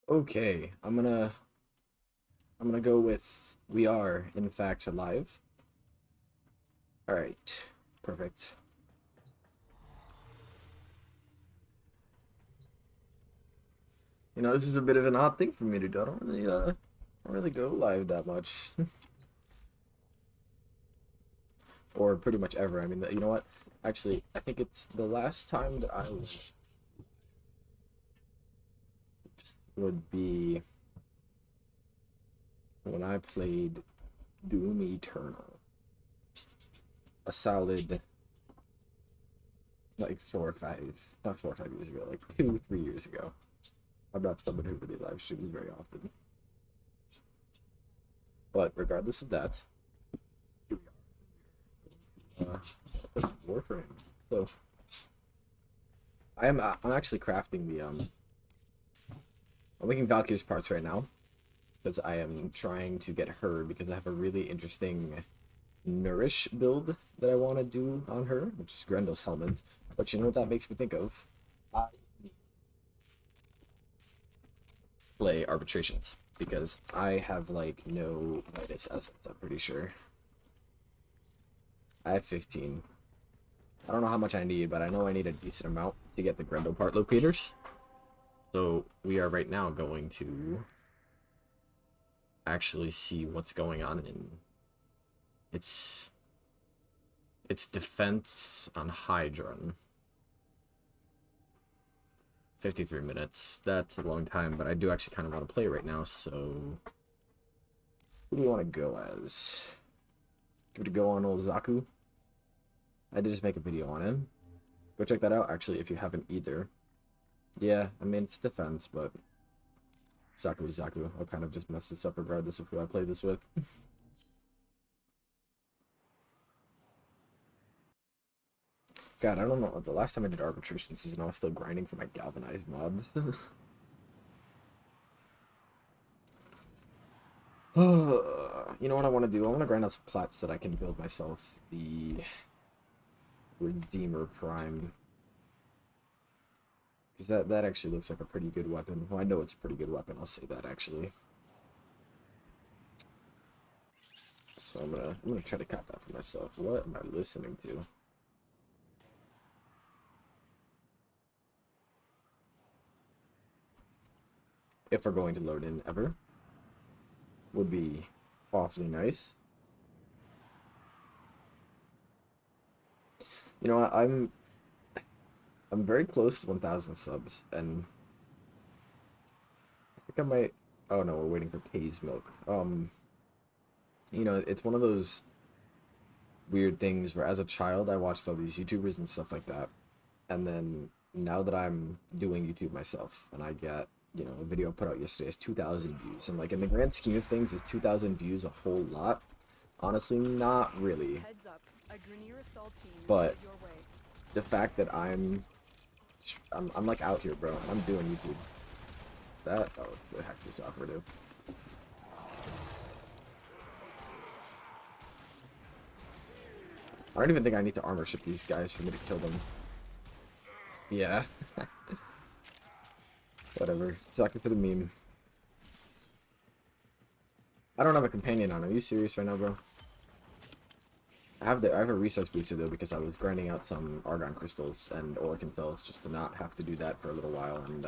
Okay, I'm gonna go with we are in fact live. All right, perfect. You know, this is a bit of an odd thing for me to do. I don't really go live that much, or pretty much ever. I mean, you know what? Actually, I think it's the last time that I was would be when I played Doom Eternal, a solid like 4 or 5, not 4 or 5 years ago, like 2, 3 years ago. I'm not someone who really live streams very often. But regardless of that, Warframe. So I'm actually crafting the I'm making Valkyrie's parts right now because I am trying to get her because I have a really interesting nourish build that I want to do on her, which is Grendel's helminth. But you know what that makes me think of? I play arbitrations because I have like no Midas essence, I'm pretty sure. I have 15. I don't know how much I need, but I know I need a decent amount to get the Grendel part locators. So we are right now going to actually see what's going on in its defense on Hydron. 53 minutes. That's a long time, but I do actually kind of want to play right now, so who do you want to go as? Give it a go on old Zaku. I did just make a video on him. Go check that out, actually, if you haven't either. Yeah, I mean, it's defense, but Zaku is Zaku. I'll kind of just mess this up regardless of who I play this with. God, I don't know. The last time I did arbitrations was when I was still grinding for my galvanized mobs. You know what I want to do? I want to grind out some plats so that I can build myself the Redeemer Prime. Because that actually looks like a pretty good weapon. Well, I know it's a pretty good weapon. I'll say that, actually. So I'm gonna try to cop that for myself. What am I listening to? If we're going to load in ever, would be awfully nice. You know what? I'm very close to 1,000 subs, and I think I might. Oh no, we're waiting for Tay's milk. You know, it's one of those weird things where, as a child, I watched all these YouTubers and stuff like that, and then now that I'm doing YouTube myself, and I get, you know, a video put out yesterday has 2,000 views, and like in the grand scheme of things, is 2,000 views a whole lot? Honestly, not really. But the fact that I'm like out here, bro. I'm doing YouTube. That oh, the heck is operative. I don't even think I need to armor ship these guys for me to kill them. Yeah. Whatever. Exactly for the meme. I don't have a companion on. Are you serious right now, bro? I have a resource booster though because I was grinding out some argon crystals and oricon fells just to not have to do that for a little while, and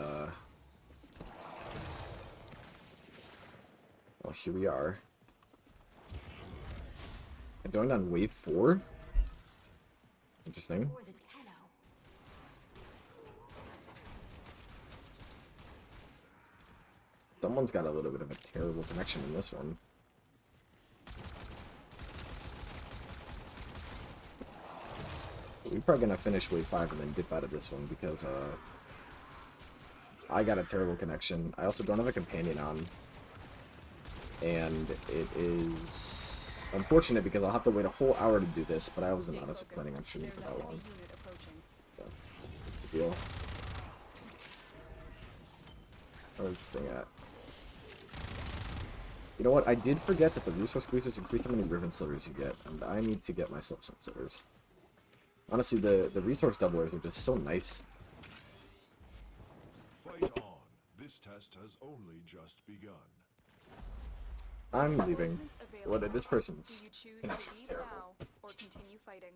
well, here we are. I joined on wave 4. Interesting. Someone's got a little bit of a terrible connection in this one. We're probably gonna finish wave 5 and then dip out of this one because I got a terrible connection. I also don't have a companion on, and it is unfortunate because I'll have to wait a whole hour to do this, but I wasn't honestly planning on shooting for that long. So, good deal. Where's this thing at? You know what? I did forget that the resource boosters increase how many riven slivers you get, and I need to get myself some slivers. Honestly, the resource doublers are just so nice. Fight on. This test has only just begun. I'm leaving. What? This person's Do you choose to connection's leave terrible. now or continue fighting?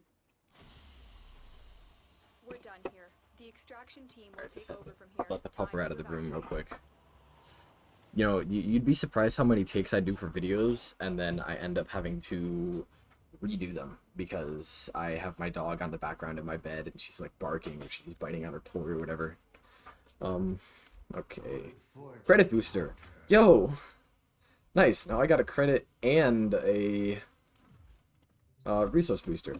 We're done here. The extraction team will take over from here. I'll let the pupper Time out of to the room real evacuate. quick. You know, you'd be surprised how many takes I do for videos, and then I end up having to redo them because I have my dog on the background in my bed, and she's like barking or she's biting on her toy or whatever. Okay. Credit booster. Yo! Nice. Now I got a credit and a resource booster.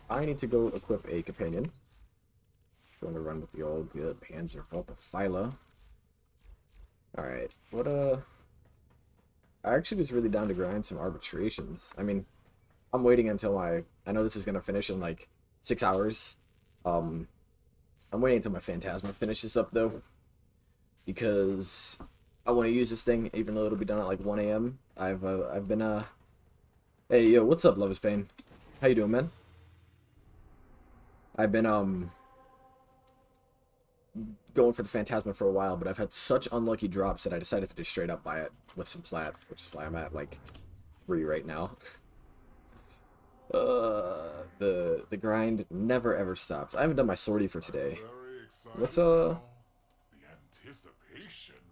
I need to go equip a companion. Going to run with the old good Panzer Phyla. Alright, what I actually was really down to grind some arbitrations. I mean, I'm waiting until I know this is gonna finish in like 6 hours. I'm waiting until my Phantasma finishes up though, because I want to use this thing even though it'll be done at like 1 a.m. I've been hey yo, what's up, Lovis Pain? How you doing, man? I've been going for the Phantasma for a while, but I've had such unlucky drops that I decided to just straight up buy it with some plat, which is why I'm at like 3 right now. The grind never ever stops. I haven't done my sortie for today. What's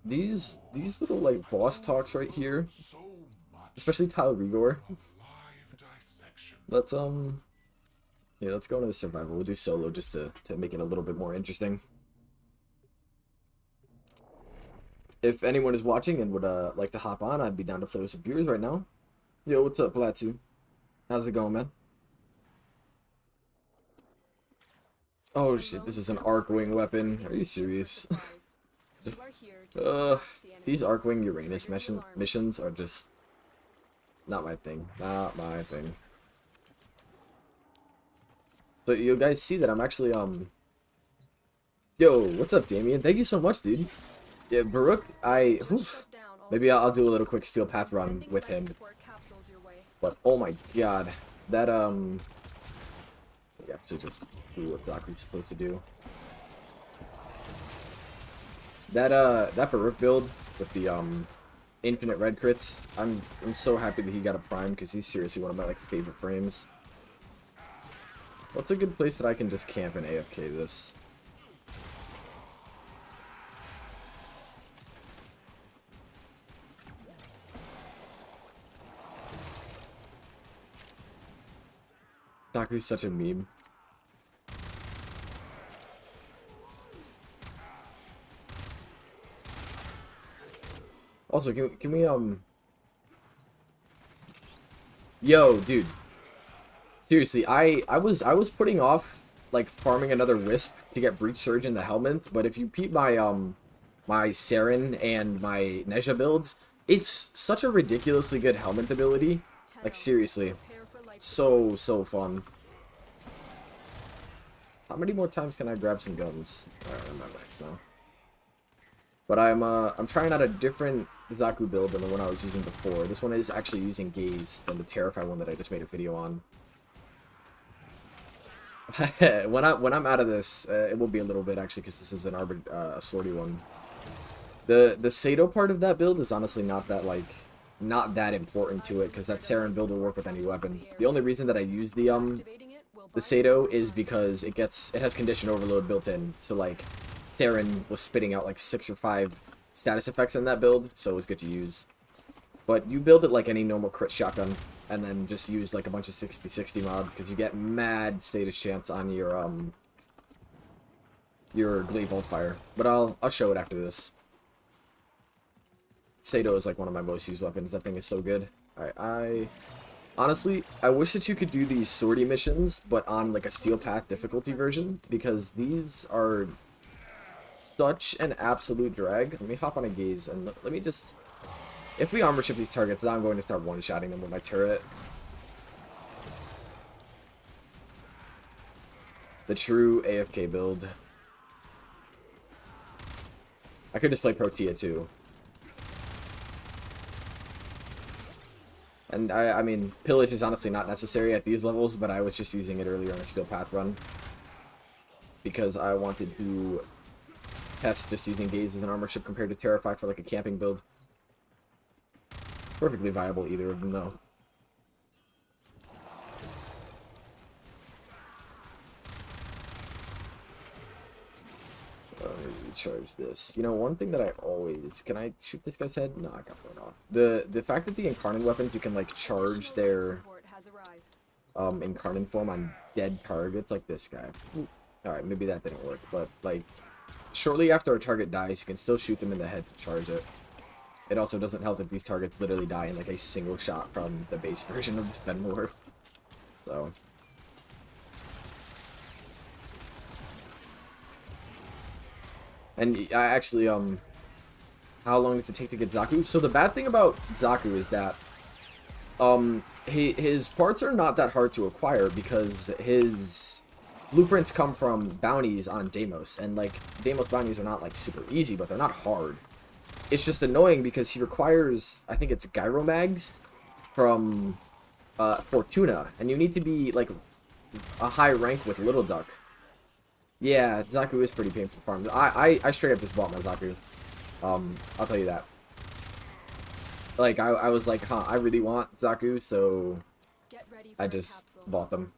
these little like boss talks right here, especially Tile Rigor. Let's yeah, let's go into the survival. We'll do solo just to make it a little bit more interesting. If anyone is watching and would like to hop on, I'd be down to play with some viewers right now. Yo, what's up, Platu? How's it going, man? Oh shit, this is an Arcwing weapon. Are you serious? These Arcwing Uranus missions are just not my thing. Not my thing. So you guys see that I'm actually Yo, what's up, Damien? Thank you so much, dude. Yeah, Baruch, maybe I'll do a little quick steel path run with him. But oh my god, that we actually just do what Doc's supposed to do. That Baruch build with the infinite red crits, I'm so happy that he got a prime because he's seriously one of my like favorite frames. What's a good place that I can just camp and AFK this? Daku's such a meme. Also, can we yo, dude. Seriously, I was putting off like farming another Wisp to get Breach Surge in the helminth, but if you peep my my Saren and my Nezha builds, it's such a ridiculously good helminth ability. Like seriously. So fun. How many more times can I grab some guns? Alright, I'm at max now. But I'm trying out a different Zaku build than the one I was using before. This one is actually using Gaze than the Terrify one that I just made a video on. when I'm out of this, it will be a little bit actually because this is an Sortie one. The Sato part of that build is honestly not that important to it because that Saren build will work with any weapon. The only reason that I use the Sato is because it has condition overload built in. So like Saren was spitting out like 6 or 5 status effects in that build, so it was good to use. But you build it like any normal crit shotgun, and then just use like a bunch of 60/60 mods because you get mad status chance on your Glaive Vaultfire. But I'll show it after this. Sato is like one of my most used weapons. That thing is so good. Alright, honestly, I wish that you could do these sortie missions, but on like a Steel Path difficulty version, because these are such an absolute drag. Let me hop on a Gaze and let me just... If we armor ship these targets, then I'm going to start one-shotting them with my turret. The true AFK build. I could just play Protea too. And I mean, Pillage is honestly not necessary at these levels, but I was just using it earlier on a Steel Path run. Because I wanted to test just using Gaze as an armor ship compared to Terrify for like a camping build. Perfectly viable, either of them, though. Let me recharge this. You know, one thing that I always... Can I shoot this guy's head? No, I got blown off. The fact that the Incarnate weapons, you can, like, charge their Incarnate form on dead targets, like this guy. Alright, maybe that didn't work, but, like, shortly after a target dies, you can still shoot them in the head to charge it. It also doesn't help that these targets literally die in, like, a single shot from the base version of this Fenlord. So... And I actually, how long does it take to get Zaku? So the bad thing about Zaku is that, his parts are not that hard to acquire because his blueprints come from bounties on Deimos. And, like, Deimos bounties are not, like, super easy, but they're not hard. It's just annoying because he requires, I think it's Gyro Mags from, Fortuna. And you need to be, like, a high rank with Little Duck. Yeah, Zaku is pretty painful to farm. I straight up just bought my Zaku. I'll tell you that. Like, I was like, huh, I really want Zaku, so I just bought them.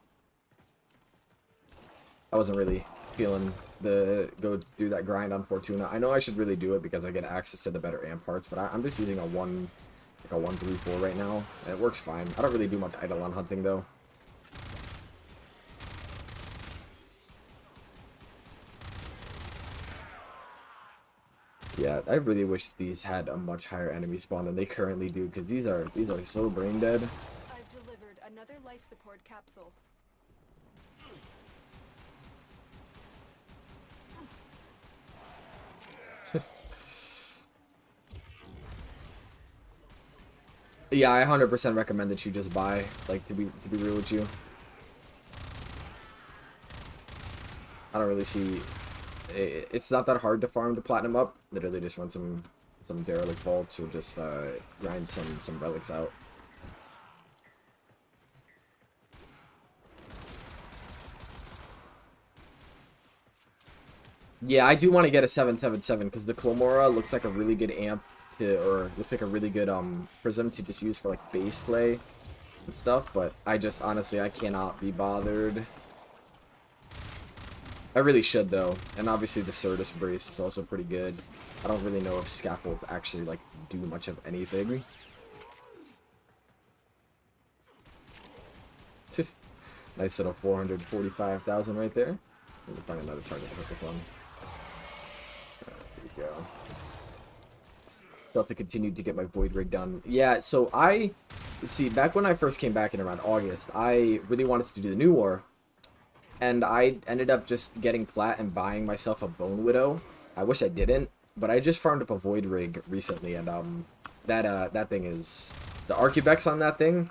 I wasn't really feeling the go do that grind on Fortuna. I know I should really do it because I get access to the better amp parts, but I'm just using a 1-3-4 right now, and it works fine. I don't really do much Eidolon hunting, though. Yeah, I really wish these had a much higher enemy spawn than they currently do, because these are so brain dead. I've delivered another life support capsule. Yeah, I 100% recommend that you just buy, like, to be real with you. I don't really see... It's not that hard to farm the platinum up. Literally just run some derelict vaults or just grind some relics out. Yeah, I do want to get a 777 because the Clomora looks like a really good amp or looks like a really good prism to just use for like base play and stuff, but I just honestly I cannot be bothered. I really should, though. And obviously the Certus Brace is also pretty good. I don't really know if Scaffolds actually, like, do much of anything. Nice little 445,000 right there. Let me find another target to focus on. There we go. Still have to continue to get my Void Rig done. Yeah, so see, back when I first came back in around August, I really wanted to do the New War. And I ended up just getting plat and buying myself a Bone Widow. I wish I didn't, but I just farmed up a Void Rig recently, and that thing is... The Arcubex on that thing,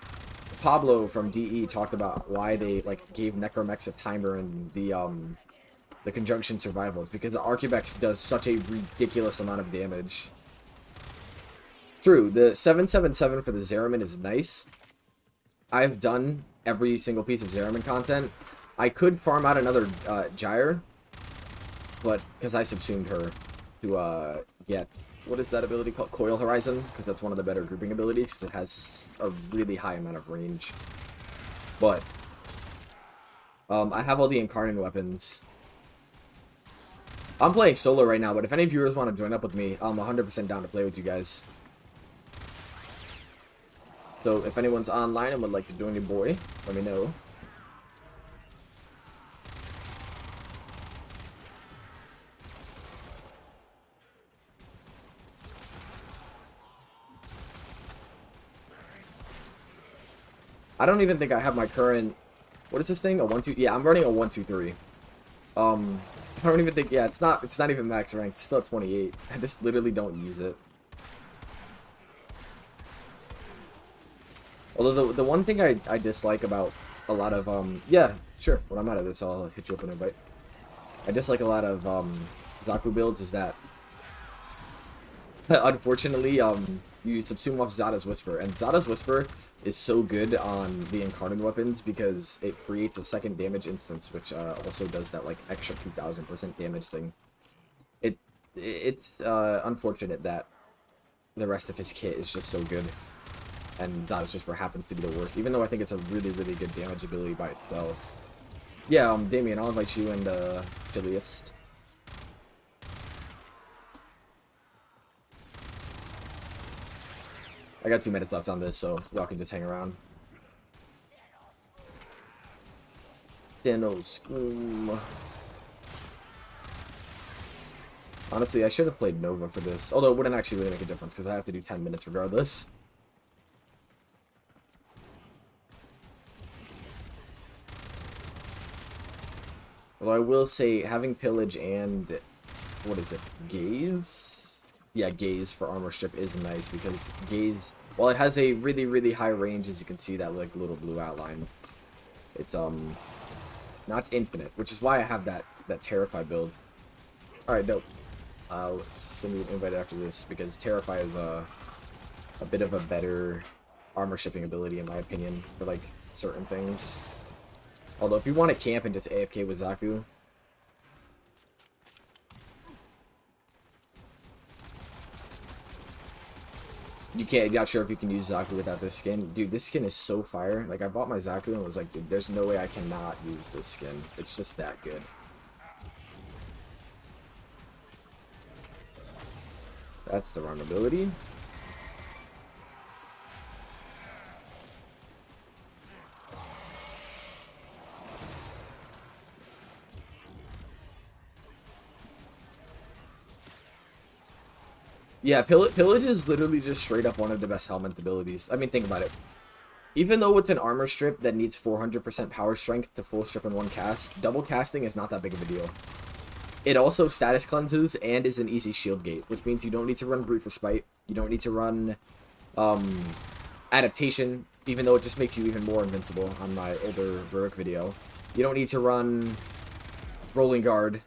Pablo from DE talked about why they, like, gave Necromex a timer in the Conjunction Survival, because the Arcubex does such a ridiculous amount of damage. True, the 777 for the Zeramin is nice. I've done every single piece of Zeramin content. I could farm out another Gyre, but because I subsumed her to get, what is that ability called? Coil Horizon, because that's one of the better grouping abilities, because it has a really high amount of range. But I have all the Incarnate weapons. I'm playing solo right now, but if any viewers want to join up with me, I'm 100% down to play with you guys. So if anyone's online and would like to join your boy, let me know. I don't even think I have my current... What is this thing? A 1-2... Yeah, I'm running a 1-2-3. I don't even think... Yeah, it's not even max ranked. It's still at 28. I just literally don't use it. Although the one thing I dislike about a lot of... Yeah, sure. When I'm out of this, I'll hit you up in a bite. I dislike a lot of Zaku builds is that... Unfortunately, you subsume off Zada's Whisper, and Zada's Whisper is so good on the Incarnate weapons because it creates a second damage instance, which also does that like extra 2000% damage thing. it's unfortunate that the rest of his kit is just so good, and that is just where happens to be the worst. Even though I think it's a really, really good damage ability by itself. Yeah, Damien, I'll invite you and Julius. I got 2 minutes left on this, so y'all can just hang around. Dino Scream. Honestly, I should have played Nova for this. Although it wouldn't actually really make a difference because I have to do 10 minutes regardless. Although I will say having Pillage and what is it? Gaze? Yeah, Gaze for armor strip is nice because Gaze, while it has a really, really high range, as you can see that like little blue outline, it's not infinite, which is why I have that Terrify build. Alright, dope. I'll send you an invite after this because Terrify is a bit of a better armor shipping ability in my opinion for like certain things. Although if you want to camp and just AFK with Zaku, you can't. Not sure if you can use Zaku without this skin. Dude, this skin is so fire. Like I bought my Zaku and was like, dude, there's no way I cannot use this skin. It's just that good. That's the run ability. Yeah, Pillage is literally just straight up one of the best helminth abilities. I mean, think about it. Even though it's an armor strip that needs 400% power strength to full strip in one cast, double casting is not that big of a deal. It also status cleanses and is an easy shield gate, which means you don't need to run Brute for Spite. You don't need to run Adaptation, even though it just makes you even more invincible on my older Rurik video. You don't need to run Rolling Guard.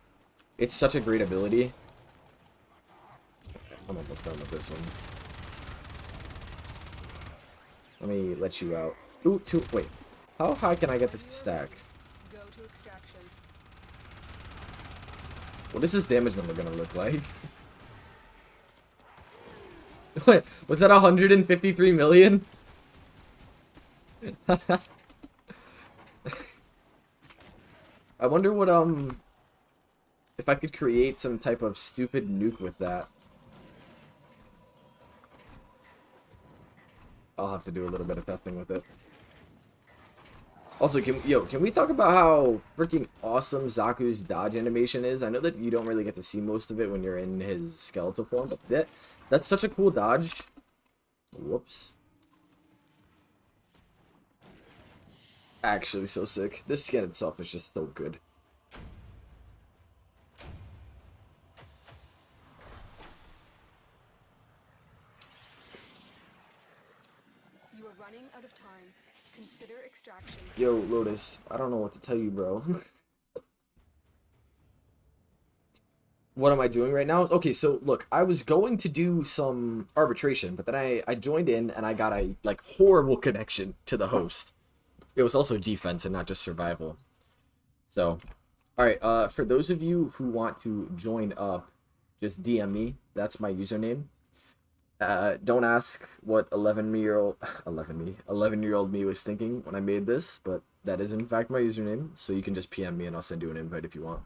It's such a great ability. I'm almost done with this one. Let me let you out. Ooh, wait. How high can I get this to stack? Go to extraction. What is this damage number gonna look like? What? Was that 153 million? I wonder what, if I could create some type of stupid nuke with that. I'll have to do a little bit of testing with it. Also, can we talk about how freaking awesome Zaku's dodge animation is? I know that you don't really get to see most of it when you're in his skeletal form, but that's such a cool dodge. Whoops. Actually, so sick. This skin itself is just so good. You are running out of time. Consider extraction. Yo, Lotus, I don't know what to tell you, bro. What am I doing right now? Okay, so look, I was going to do some arbitration, but then I joined in and I got a like horrible connection to the host. It was also defense and not just survival. So, alright, for those of you who want to join up, just DM me. That's my username. Don't ask what 11-year-old me was thinking when I made this, but that is in fact my username. So you can just PM me and I'll send you an invite if you want.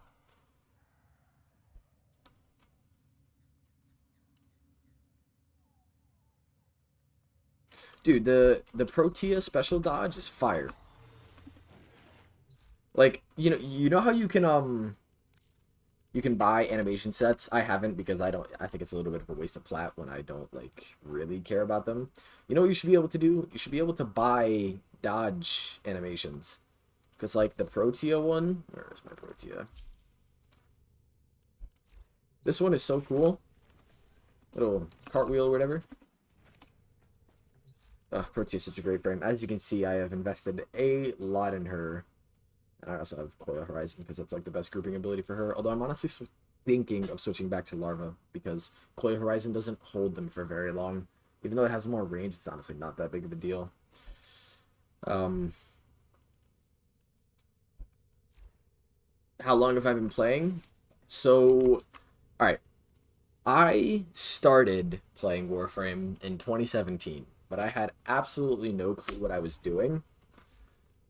Dude, the Protea special dodge is fire. Like, you know how you can buy animation sets? I haven't because I think it's a little bit of a waste of plat when I don't like really care about them. You know what you should be able to do? You should be able to buy dodge animations. Cause like the Protea one, where is my Protea? This one is so cool. Little cartwheel or whatever. Protea is such a great frame. As you can see, I have invested a lot in her. And I also have Coil Horizon because that's like the best grouping ability for her. Although I'm honestly thinking of switching back to Larva because Coil Horizon doesn't hold them for very long. Even though it has more range, it's honestly not that big of a deal. How long have I been playing? So, alright. I started playing Warframe in 2017, but I had absolutely no clue what I was doing.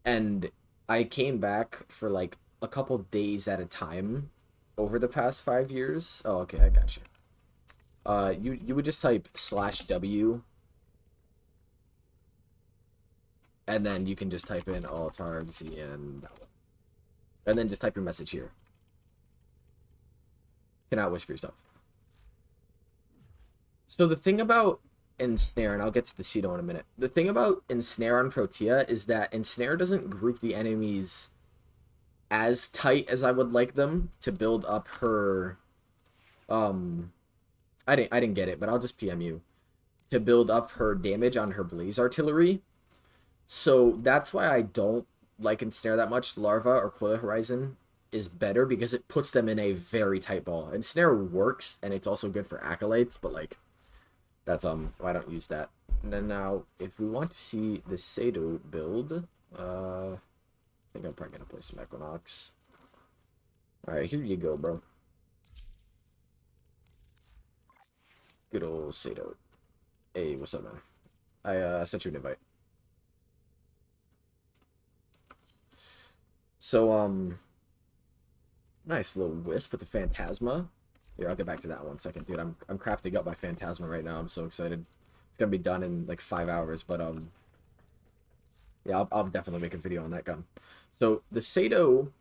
And I came back for like a couple days at a time over the past 5 years. Oh, okay, I got you. You would just type /W, and then you can just type in alt args and then just type your message here. Cannot whisper your stuff. So the thing about Ensnare, and I'll get to the Cedo in a minute. The thing about Ensnare on Protea is that Ensnare doesn't group the enemies as tight as I would like them to build up her. I didn't get it, but I'll just PM you to build up her damage on her blaze artillery. So that's why I don't like Ensnare that much. Larva or Coil Horizon is better because it puts them in a very tight ball. Ensnare works, and it's also good for acolytes, but like that's why I don't use that. And then now, if we want to see the Sado build, I think I'm probably gonna play some Equinox. All right, here you go, bro. Good old Sado. Hey, what's up, man? I sent you an invite. So, nice little wisp with the Phantasma. Here, I'll get back to that one second, dude. I'm crafting up my Phantasma right now. I'm so excited. It's gonna be done in like 5 hours, but yeah, I'll definitely make a video on that gun. So the Sado,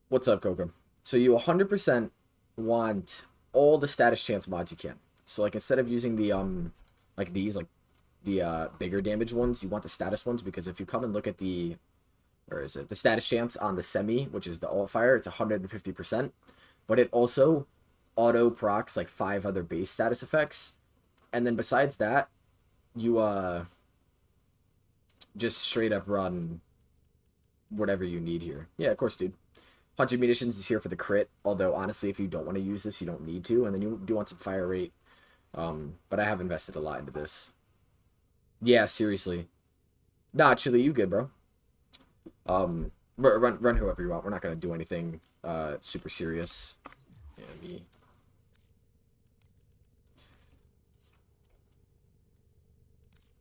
what's up, Coco? So you 100% want all the status chance mods you can. So like instead of using the like these, like the bigger damage ones, you want the status ones, because if you come and look at the, or is it the status chance on the semi, which is the alt fire, it's 150%, but it also auto procs like 5 other base status effects, and then besides that, you just straight up run whatever you need here. Yeah, of course, dude. 100 munitions is here for the crit, although honestly, if you don't want to use this, you don't need to, and then you do want some fire rate. But I have invested a lot into this. Yeah, seriously. Nah, Chili, you good, bro. Run whoever you want. We're not gonna do anything super serious. Yeah, me.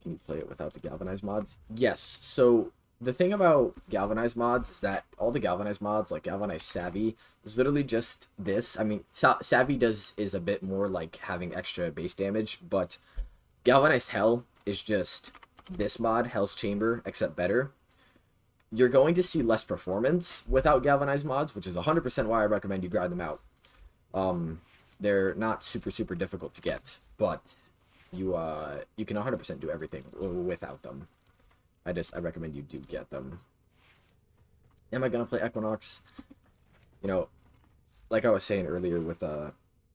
Can you play it without the galvanized mods? Yes. So the thing about galvanized mods is that all the galvanized mods, like galvanized savvy, is literally just this. I mean, savvy is a bit more like having extra base damage, but galvanized hell is just this mod, Hell's Chamber, except better. You're going to see less performance without galvanized mods, which is 100% why I recommend you grind them out. They're not super difficult to get, but you can 100% do everything without them. I recommend you do get them. Am I gonna play Equinox? You know, like I was saying earlier with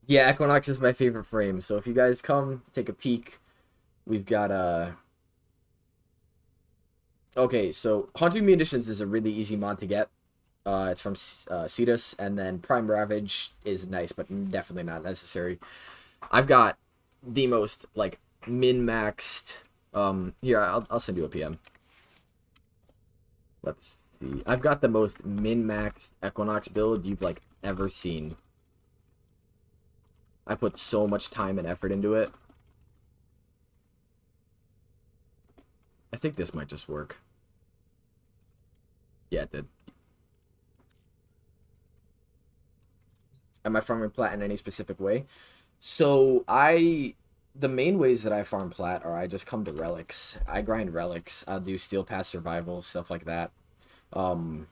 yeah, Equinox is my favorite frame. So if you guys come take a peek, we've got okay, so Haunting Munitions is a really easy mod to get. It's from Cetus, and then Prime Ravage is nice, but definitely not necessary. I've got the most like min-maxed. Here, I'll send you a PM. Let's see. I've got the most min-maxed Equinox build you've like ever seen. I put so much time and effort into it. I think this might just work. Yeah, it did. Am I farming plat in any specific way? So the main ways that I farm plat are I just come to relics. I grind relics. I'll do steel pass survival, stuff like that. And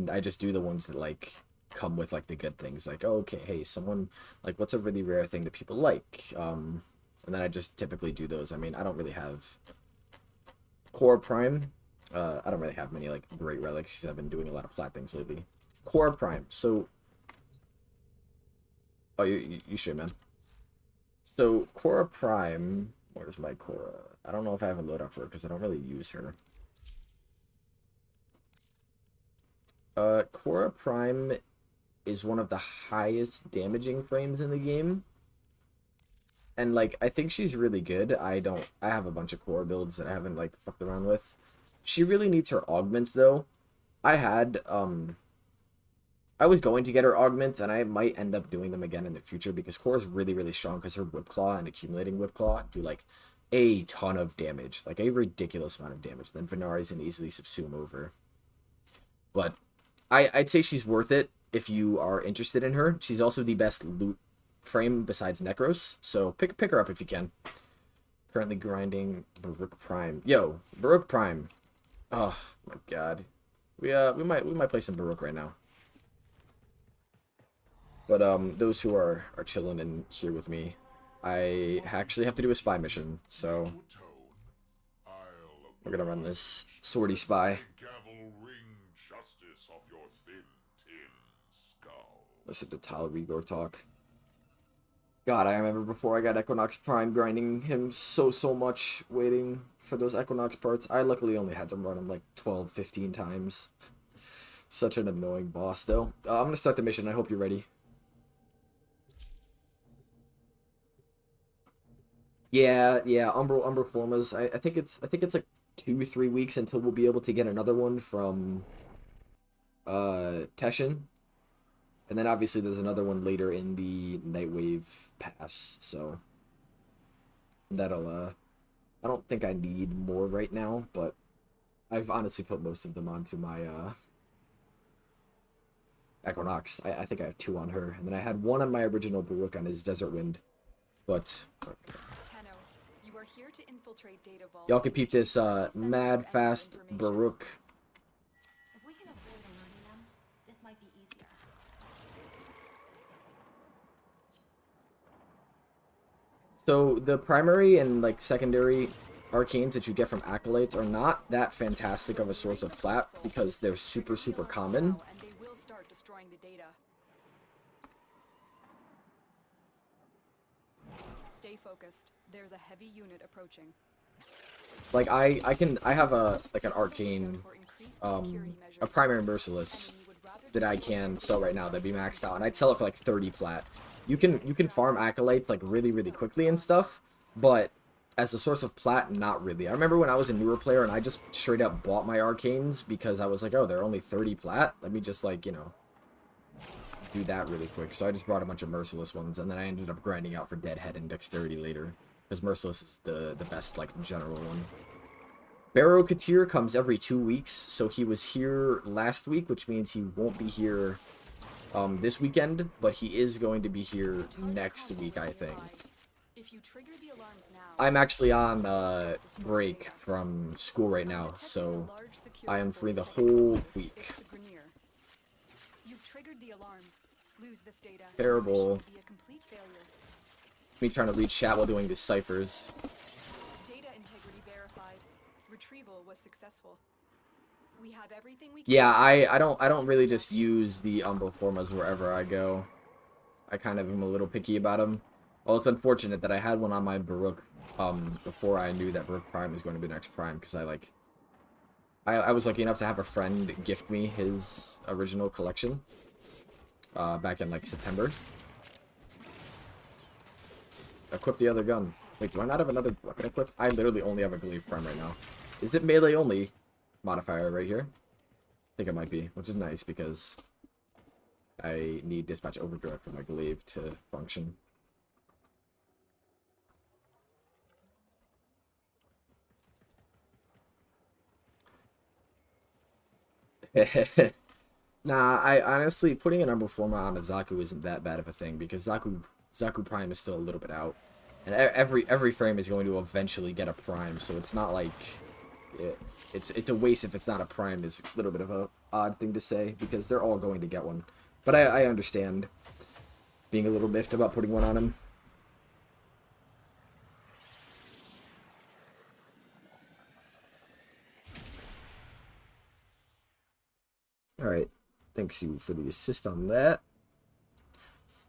I just do the ones that like come with like the good things, like, oh, okay, hey, someone like, what's a really rare thing that people like? And then I just typically do those. I mean, I don't really have Core Prime. I don't really have many like great relics because I've been doing a lot of plat things lately. Core Prime. So, oh, you should, man. So Cora Prime, where's my Cora? I don't know if I have a loadout for her because I don't really use her. Cora Prime is one of the highest damaging frames in the game. And like I think she's really good. I have a bunch of core builds that I haven't like fucked around with. She really needs her augments though. I had I was going to get her augments, and I might end up doing them again in the future because Core is really, really strong because her Whip Claw and accumulating Whip Claw do like a ton of damage, like a ridiculous amount of damage. Then Venari's can easily subsume over. But I'd say she's worth it if you are interested in her. She's also the best loot frame besides Necros, so pick her up if you can. Currently grinding Baruch Prime. Yo, Baruch Prime. Oh my god. We might play some Baruch right now. But those who are chilling in here with me, I actually have to do a spy mission, so we're gonna run this Sortie spy. Listen to Tal Rigor talk. God, I remember before I got Equinox Prime, grinding him so much, waiting for those Equinox parts. I luckily only had to run him like 12, 15 times. Such an annoying boss, though. I'm gonna start the mission. I hope you're ready. Yeah, Umbral Formas. I think it's like 2-3 weeks until we'll be able to get another one from Teshin. And then obviously there's another one later in the Nightwave pass, so that'll I don't think I need more right now, but I've honestly put most of them onto my Equinox. I think I have 2 on her, and then I had 1 on my original Baruch on his Desert Wind. But y'all can peep this mad fast Baruch. If we can avoid alerting them, this might be easier. So the primary and like secondary arcanes that you get from acolytes are not that fantastic of a source of plat because they're super common. Stay focused. There's a heavy unit approaching. Like I have a like an arcane a primary merciless that I can sell right now that'd be maxed out, and I'd sell it for like 30 plat. You can farm acolytes like really quickly and stuff, but as a source of plat, not really. I remember when I was a newer player and I just straight up bought my arcanes because I was like, oh, they're only 30 plat. Let me just like, you know, do that really quick. So I just brought a bunch of merciless ones, and then I ended up grinding out for Deadhead and Dexterity later because merciless is the best like general one. Barrow Katir comes every 2 weeks, so he was here last week, which means he won't be here this weekend, but he is going to be here next week, I think. I'm actually on break from school right now, so I am free the whole week. Terrible. Me trying to read chat while doing these ciphers. Data integrity verified. Retrieval was successful. We have everything we can. Yeah, I don't really just use the Umbral Formas wherever I go. I kind of am a little picky about them. Well, it's unfortunate that I had one on my Baruch before I knew that Baruch Prime was going to be next Prime, because I was lucky enough to have a friend gift me his original collection back in like September. Equip the other gun. Wait, do I not have another weapon equipped? I literally only have a Glaive Prime right now. Is it melee only modifier right here? I think it might be, which is nice because I need Dispatch Overdrive for my Glaive to function. Nah, I honestly, putting an Umbral Forma on a Zaku isn't that bad of a thing because Zaku Prime is still a little bit out. And every frame is going to eventually get a Prime, so it's not like it's a waste if it's not a Prime is a little bit of a odd thing to say because they're all going to get one. But I understand being a little miffed about putting one on him. Alright. Thanks you for the assist on that.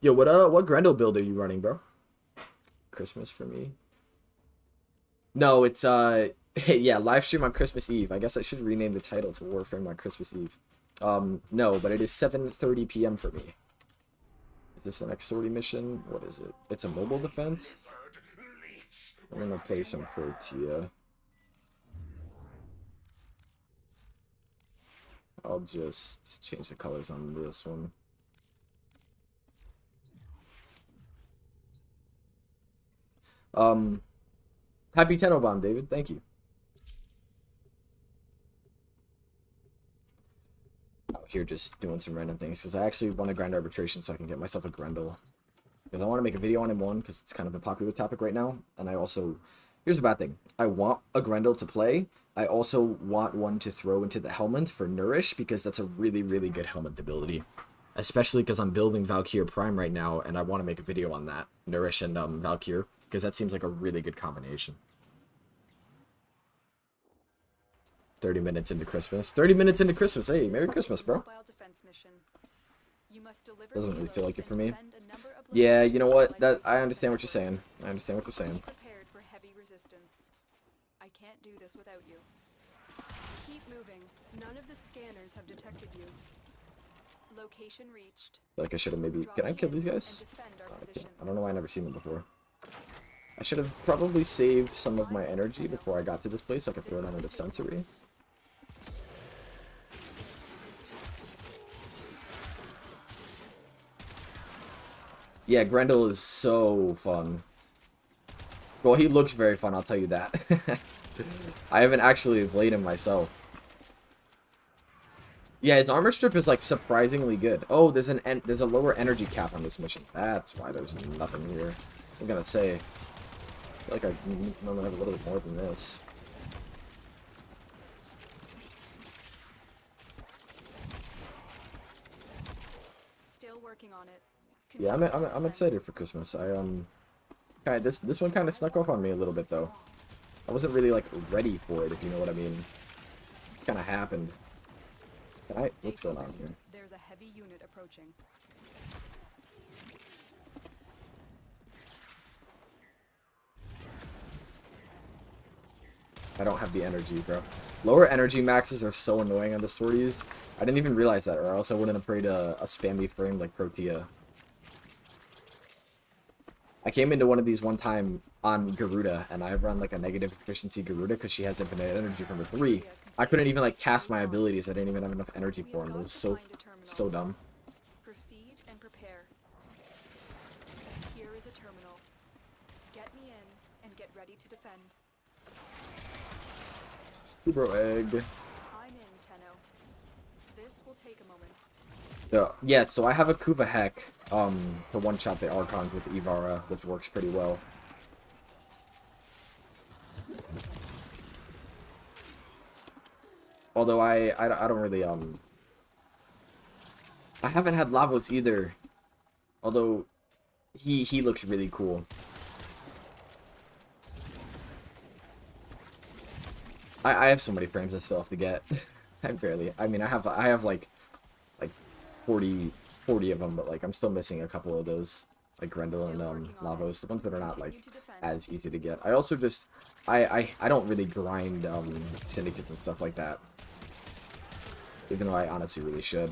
Yo, what Grendel build are you running, bro? Christmas for me. No, it's yeah, live stream on Christmas Eve. I guess I should rename the title to Warframe on Christmas Eve. No, but it is 7:30 p.m. for me. Is this the next sortie mission? What is it? It's a mobile defense? I'm gonna play some Protea. I'll just change the colors on this one. Happy Tenobomb, David. Thank you. Out here just doing some random things because I actually want to grind arbitration so I can get myself a Grendel. Because I want to make a video on him, one, because it's kind of a popular topic right now. And I also... Here's the bad thing. I want a Grendel to play. I also want one to throw into the helminth for Nourish, because that's a really, really good helminth ability. Especially because I'm building Valkyr Prime right now, and I want to make a video on that. Nourish and Valkyr, because that seems like a really good combination. 30 minutes into Christmas. 30 minutes into Christmas. Hey, Merry Christmas, bro. Doesn't really feel like it for me. Yeah, you know what? That I understand what you're saying. I understand what you're saying. Prepared for heavy resistance. I can't do this without you. Keep moving. None of the scanners have detected you. Location reached. I feel like I should have maybe... Can I kill these guys? I don't know why I've never seen them before. I should have probably saved some of my energy before I got to this place so I could throw it on the sensory. Yeah, Grendel is so fun. Well, he looks very fun, I'll tell you that. I haven't actually played him myself. Yeah, his armor strip is like surprisingly good. Oh, there's a lower energy cap on this mission. That's why there's nothing here. I'm gonna say, I feel like I normally have a little bit more than this. Still working on it. Yeah, I'm excited for Christmas. This one kind of snuck up on me a little bit though. I wasn't really like ready for it, if you know what I mean. It kind of happened. What's going on here? There's a heavy unit approaching. I don't have the energy, bro. Lower energy maxes are so annoying on the sorties. I didn't even realize that, or else I wouldn't have played a spammy frame like Protea. I came into one of these one time on Garuda, and I run like a negative efficiency Garuda because she has infinite energy from the 3. I couldn't even like cast my abilities. I didn't even have enough energy for them. It was so dumb. Proceed and prepare. Here is a terminal. Get me in and get ready to defend. Bro, egg. I'm in, Tenno. This will take a moment. Yeah, so I have a Kuva Heck to one-shot the Arcanes with Ivara, which works pretty well. Although I don't really I haven't had Lavos either. Although he looks really cool. I have so many frames I still have to get. I mean, I have like 40 of them, but like I'm still missing a couple of those, like Grendel and Lavos, the ones that are not like as easy to get. I also just I don't really grind syndicates and stuff like that, even though I honestly really should.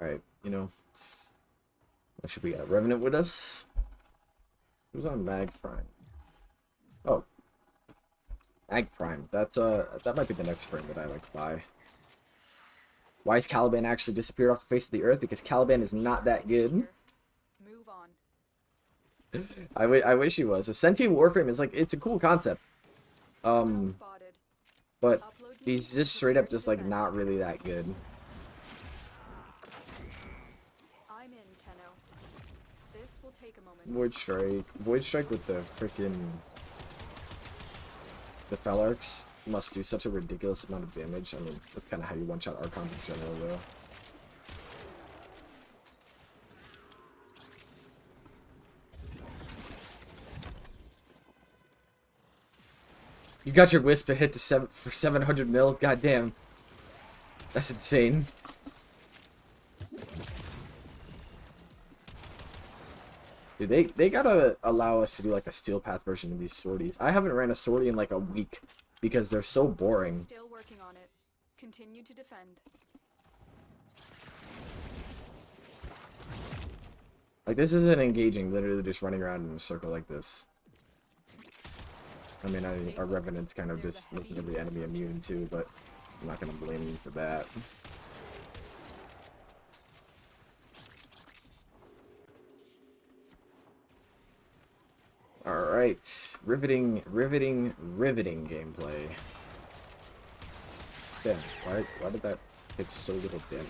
Alright, you know, what should we got? Revenant with us? Who's on Mag Prime? Oh. Mag Prime. That's that might be the next frame that I like to buy. Why is Caliban actually disappeared off the face of the earth? Because Caliban is not that good. Move on. I wish he was. A sentient Warframe is like, it's a cool concept. But he's just straight up just like not really that good. Void Strike with the freaking the Felarks must do such a ridiculous amount of damage. I mean, that's kind of how you one-shot Archons in general, though. You got your Wisp hit to for 700 mil. Goddamn, that's insane. Dude, they gotta allow us to do like a Steel Path version of these sorties. I haven't ran a sortie in like a week because they're so boring. Still working on it. Continue to defend. Like, this isn't engaging, literally just running around in a circle like this. I mean, our Revenant's kind of just making every enemy immune too, but I'm not gonna blame you for that. Alright. Riveting gameplay. Damn, why did that take so little damage?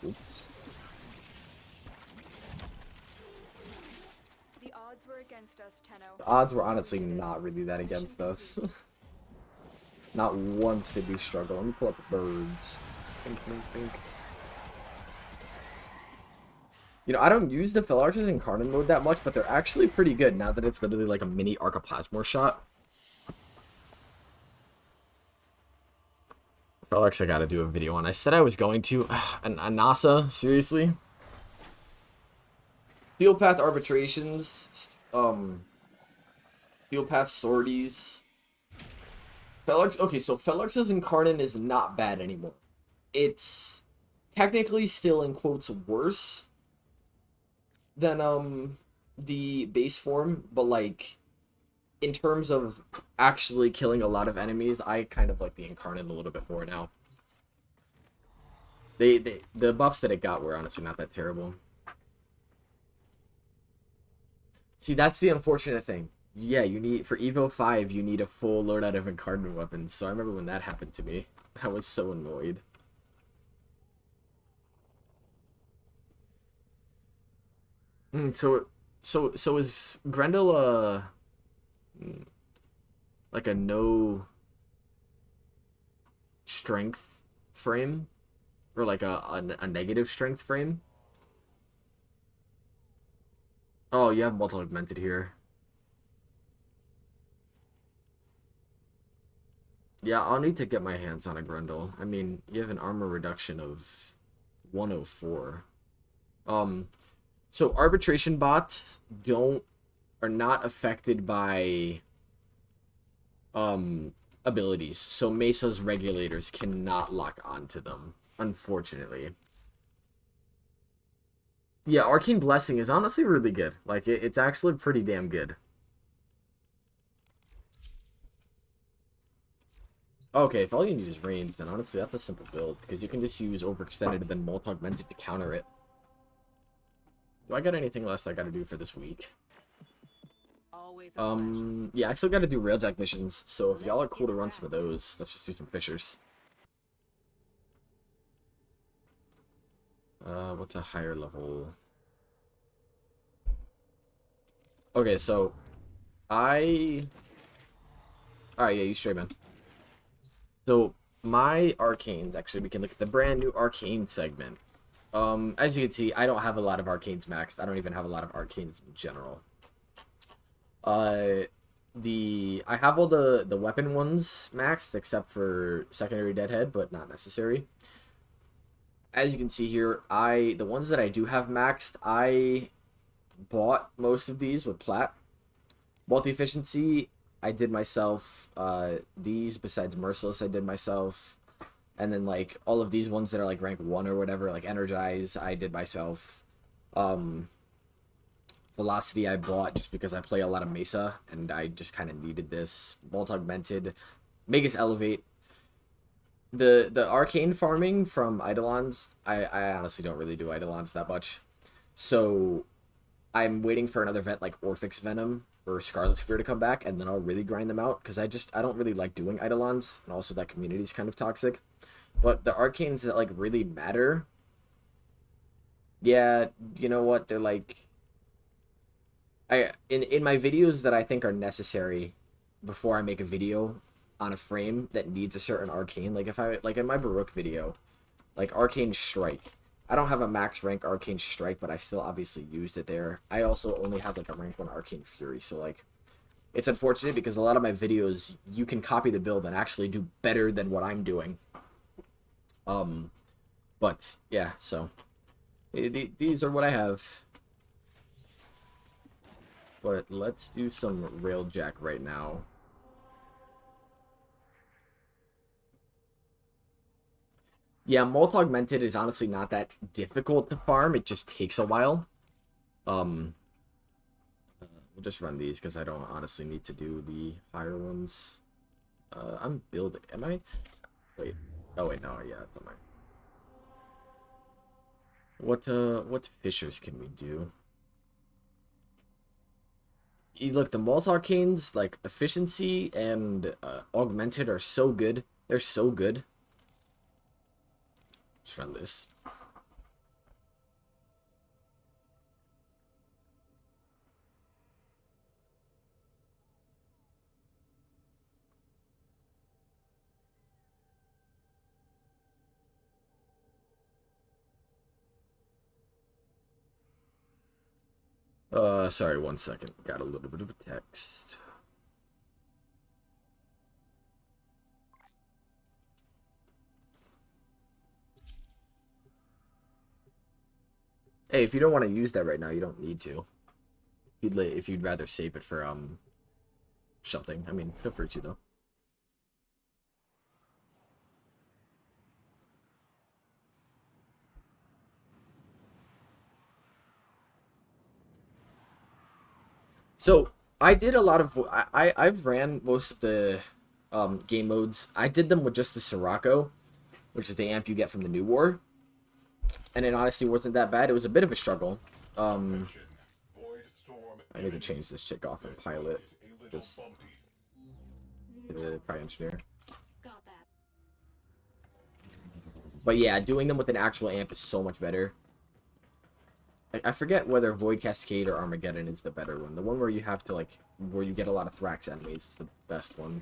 Oops. The odds were against us, Tenno. The odds were honestly not really that against us. Not once did we struggle. Let me pull up the birds. Think, think, think. You know, I don't use the Phalanxes in Carnon mode that much, but they're actually pretty good now that it's literally like a mini Arcoplasmor shot. Phalanx I gotta do a video on. I said I was going to. And Anasa, seriously? Steel Path Arbitrations, Steel Path Sorties. Phalanx, okay, so Phalanxes in Carnon is not bad anymore. It's technically still, in quotes, worse than, the base form, but, like, in terms of actually killing a lot of enemies, I kind of like the Incarnate a little bit more now. The buffs that it got were honestly not that terrible. See, that's the unfortunate thing. Yeah, you need, for Evo 5, you need a full loadout of Incarnate weapons. So I remember when that happened to me. I was so annoyed. So is Grendel, like a no strength frame? Or like a negative strength frame? Oh, you have multi-augmented here. Yeah, I'll need to get my hands on a Grendel. I mean, you have an armor reduction of 104. So arbitration bots are not affected by abilities. So Mesa's regulators cannot lock onto them, unfortunately. Yeah, Arcane Blessing is honestly really good. Like, it's actually pretty damn good. Okay, if all you need is range, then honestly that's a simple build, because you can just use Overextended and then Multi-Augmented to counter it. Do I got anything else I gotta do for this week? Yeah, I still gotta do Railjack missions, so if y'all are cool to run some of those, let's just do some fishers. What's a higher level? Okay, so alright, yeah, you straight, man. So my Arcanes, actually, we can look at the brand new Arcane segment. As you can see, I don't have a lot of Arcanes maxed. I don't even have a lot of Arcanes in general. I have all the weapon ones maxed, except for Secondary Deadhead, but not necessary. As you can see here, the ones that I do have maxed, I bought most of these with Plat. Multi-efficiency, I did myself. These, besides Merciless, I did myself. And then, like, all of these ones that are, like, rank 1 or whatever, like Energize, I did myself. Velocity I bought just because I play a lot of Mesa, and I just kind of needed this. Multi-augmented. Magus Elevate. The Arcane farming from Eidolons, I honestly don't really do Eidolons that much. So I'm waiting for another vent like Orphix Venom or Scarlet Spear to come back, and then I'll really grind them out, because I don't really like doing Eidolons, and also that community is kind of toxic. But the Arcanes that, like, really matter, yeah, you know what, they're like, in my videos that I think are necessary before I make a video on a frame that needs a certain Arcane, like in my Baroque video, like Arcane Strike, I don't have a max rank Arcane Strike, but I still obviously used it there. I also only have, like, a rank 1 Arcane Fury, so, like, it's unfortunate because a lot of my videos, you can copy the build and actually do better than what I'm doing. But, yeah, so, these are what I have. But let's do some Railjack right now. Yeah, Molt Augmented is honestly not that difficult to farm. It just takes a while. We'll just run these because I don't honestly need to do the higher ones. I'm building. Am I? Wait. Oh wait, no. Yeah, it's on mine. What fissures can we do? Look, the Molt Arcanes, like, efficiency and Augmented are so good. They're so good. Just run this. Sorry, 1 second. Got a little bit of a text. Hey, if you don't want to use that right now, you don't need to. If you'd rather save it for something. I mean, feel free to though. So I did a lot of I've ran most of the game modes. I did them with just the Sirocco, which is the amp you get from the New War, and it honestly wasn't that bad. It was a bit of a struggle. I need to change this chick off and pilot. This probably engineer. Got that. But yeah, doing them with an actual amp is so much better. I forget whether Void Cascade or Armageddon is the better one. The one where you have to, like, where you get a lot of Thrax enemies is the best one.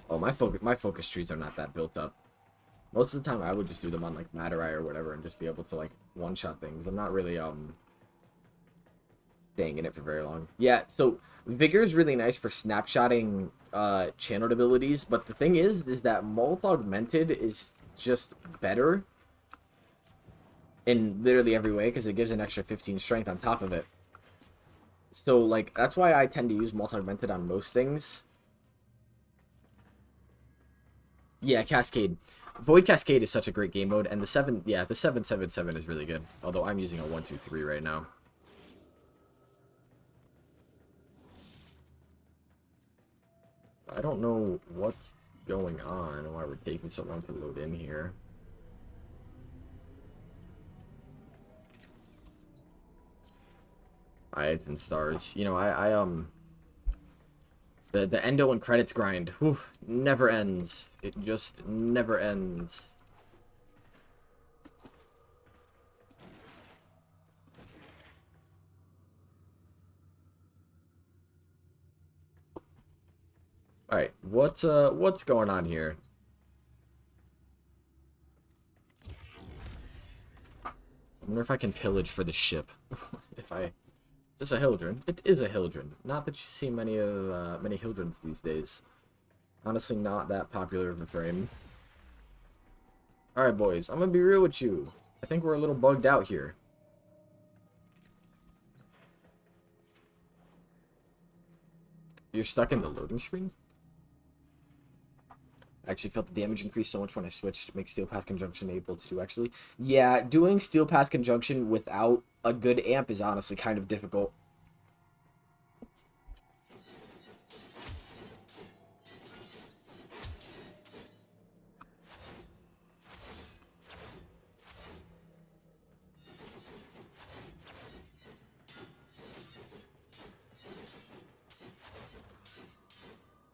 Oh, my focus trees are not that built up. Most of the time, I would just do them on, like, Madurai or whatever and just be able to, like, one-shot things. I'm not really, staying in it for very long. Yeah, so Vigor is really nice for snapshotting channeled abilities, but the thing is that Molt Augmented is just better in literally every way because it gives an extra 15 strength on top of it. So, like, that's why I tend to use Molt Augmented on most things. Yeah, Cascade. Void Cascade is such a great game mode, and the 777 is really good. Although I'm using a 123 right now. I don't know what's going on, why we're taking so long to load in here. Alright, and stars. You know, the endo and credits grind, whew, never ends. It just never ends. Alright, what's going on here? I wonder if I can pillage for the ship. Is this a Hildren? It is a Hildren. Not that you see many Hildrens these days. Honestly, not that popular of a frame. Alright, boys, I'm gonna be real with you. I think we're a little bugged out here. You're stuck in the loading screen? I actually felt the damage increase so much when I switched to make Steel Path Conjunction able to do actually. Yeah, doing Steel Path Conjunction without a good amp is honestly kind of difficult.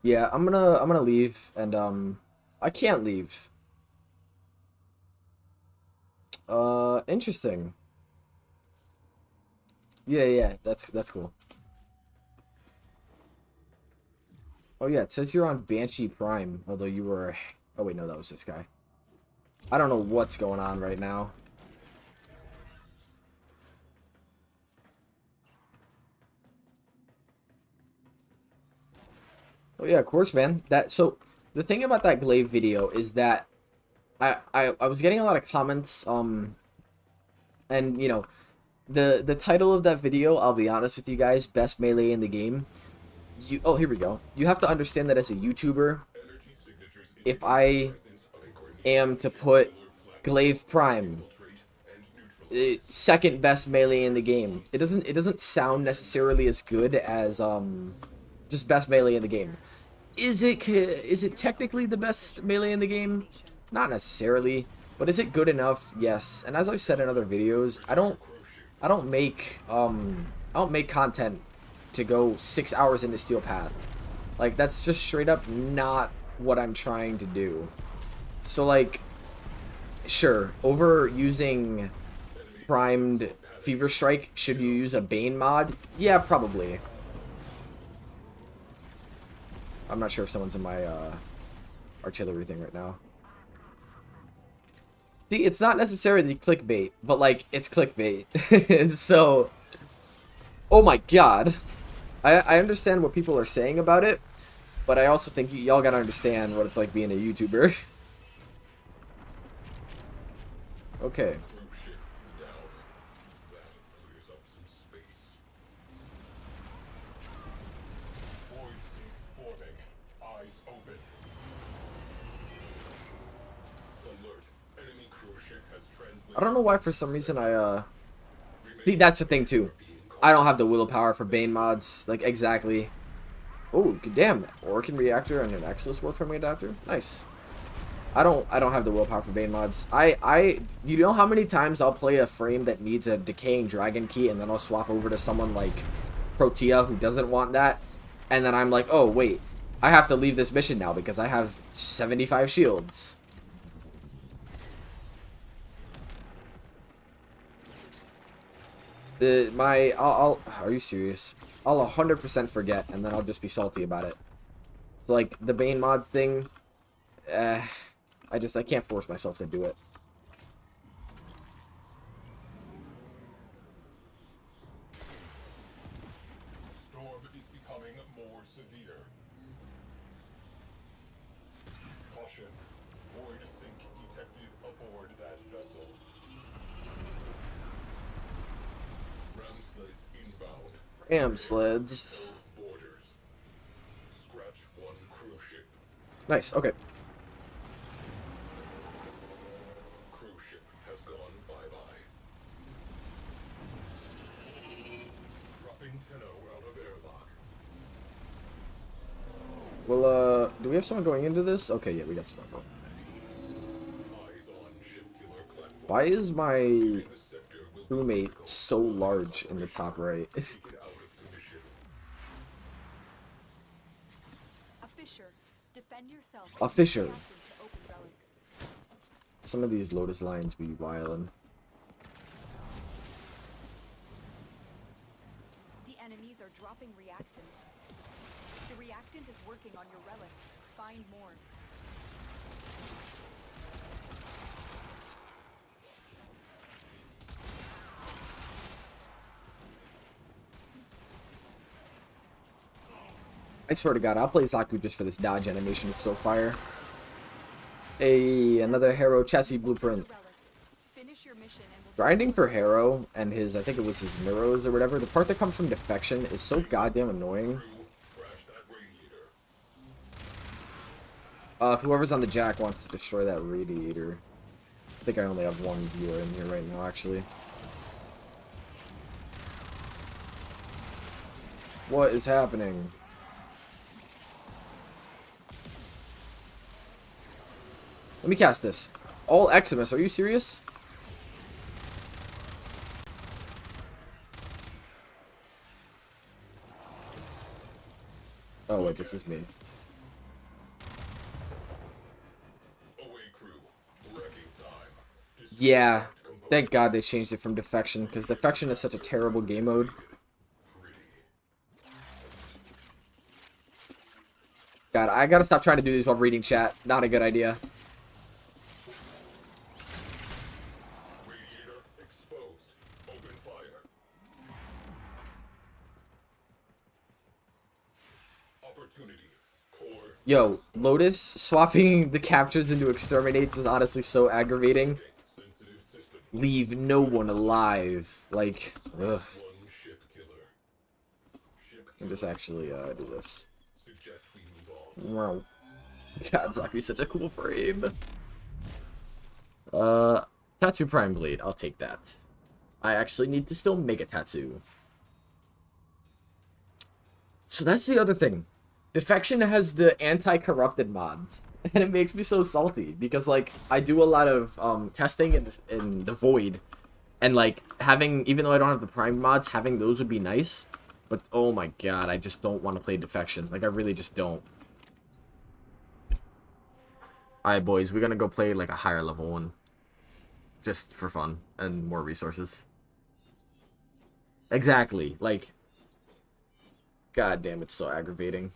Yeah, I'm gonna leave, and I can't leave. Interesting. Yeah, that's cool. Oh yeah, it says you're on Banshee Prime, although you were. Oh wait, no, that was this guy. I don't know what's going on right now. Oh yeah, of course, man. So the thing about that Glaive video is that I was getting a lot of comments And, you know, the title of that video, I'll be honest with you guys, best melee in the game. Oh, here we go. You have to understand that as a YouTuber, if I am to put Glaive Prime, second best melee in the game, it doesn't sound necessarily as good as just best melee in the game. Is it technically the best melee in the game? Not necessarily, but is it good enough? Yes. And as I've said in other videos, I don't make content to go 6 hours into Steel Path. Like, that's just straight up not what I'm trying to do. So, like, sure, over using primed Fever Strike, should you use a Bane mod? Yeah, probably. I'm not sure if someone's in my artillery thing right now. See, it's not necessarily clickbait, but, like, it's clickbait. So, oh my god. I understand what people are saying about it, but I also think y'all gotta understand what it's like being a YouTuber. Okay. I don't know why for some reason see, that's the thing too. I don't have the willpower for Bane mods. Like, exactly. Oh, damn. Orkin reactor and an Exilus Warframe adapter. Nice. I don't have the willpower for Bane mods. You know how many times I'll play a frame that needs a decaying dragon key and then I'll swap over to someone like Protea who doesn't want that, and then I'm like, oh wait, I have to leave this mission now because I have 75 shields. Are you serious? I'll 100% forget, and then I'll just be salty about it. So, like, the Bane mod thing, I can't force myself to do it. Storm is becoming more severe. Caution, void sink detected aboard that vessel. Ram sleds. Borders. Scratch one cruise ship. Nice, okay. Cruise ship has gone bye-bye. Dropping Tenno out of airlock. Well, do we have someone going into this? Okay, yeah, we got someone going. Eyes on ship killer platform. Why is my crewmate so large in the top right? A fisher. Some of these Lotus Lions be wildin'. The enemies are dropping reactant. The reactant is working on your relic. Find more. I swear to God, I'll play Zaku just for this dodge animation. It's so fire. Hey, another Harrow chassis blueprint. Grinding for Harrow and his, I think it was his Neuros or whatever, the part that comes from defection is so goddamn annoying. Whoever's on the Jack wants to destroy that radiator. I think I only have one viewer in here right now, actually. What is happening? Let me cast this. All Eximus, are you serious? Oh wait, this is me. Yeah, thank God they changed it from defection, because defection is such a terrible game mode. God, I gotta stop trying to do these while reading chat. Not a good idea. Yo, Lotus swapping the captures into exterminates is honestly so aggravating. leave no one alive. Like, ugh. One ship killer. Ship Let me just actually do this. suggest we move on. Wow. God, Zaku's such a cool frame. Tatsu Prime Blade. I'll take that. I actually need to still make a Tatsu. So that's the other thing. Defection has the anti-corrupted mods. And it makes me so salty. Because, like, I do a lot of testing in the Void. And, like, having... Even though I don't have the Prime mods, having those would be nice. But, oh my god, I just don't want to play Defection. Like, I really just don't. Alright, boys. We're gonna go play, like, a higher level one. Just for fun. And more resources. Exactly. Like... God damn, it's so aggravating.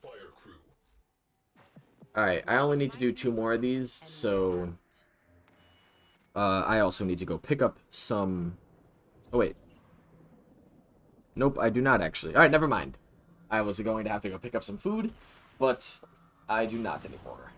Fire crew. Alright, I only need to do 2 more of these, so... I also need to go pick up some... Oh, wait. Nope, I do not actually. Alright, never mind. I was going to have to go pick up some food, but I do not anymore.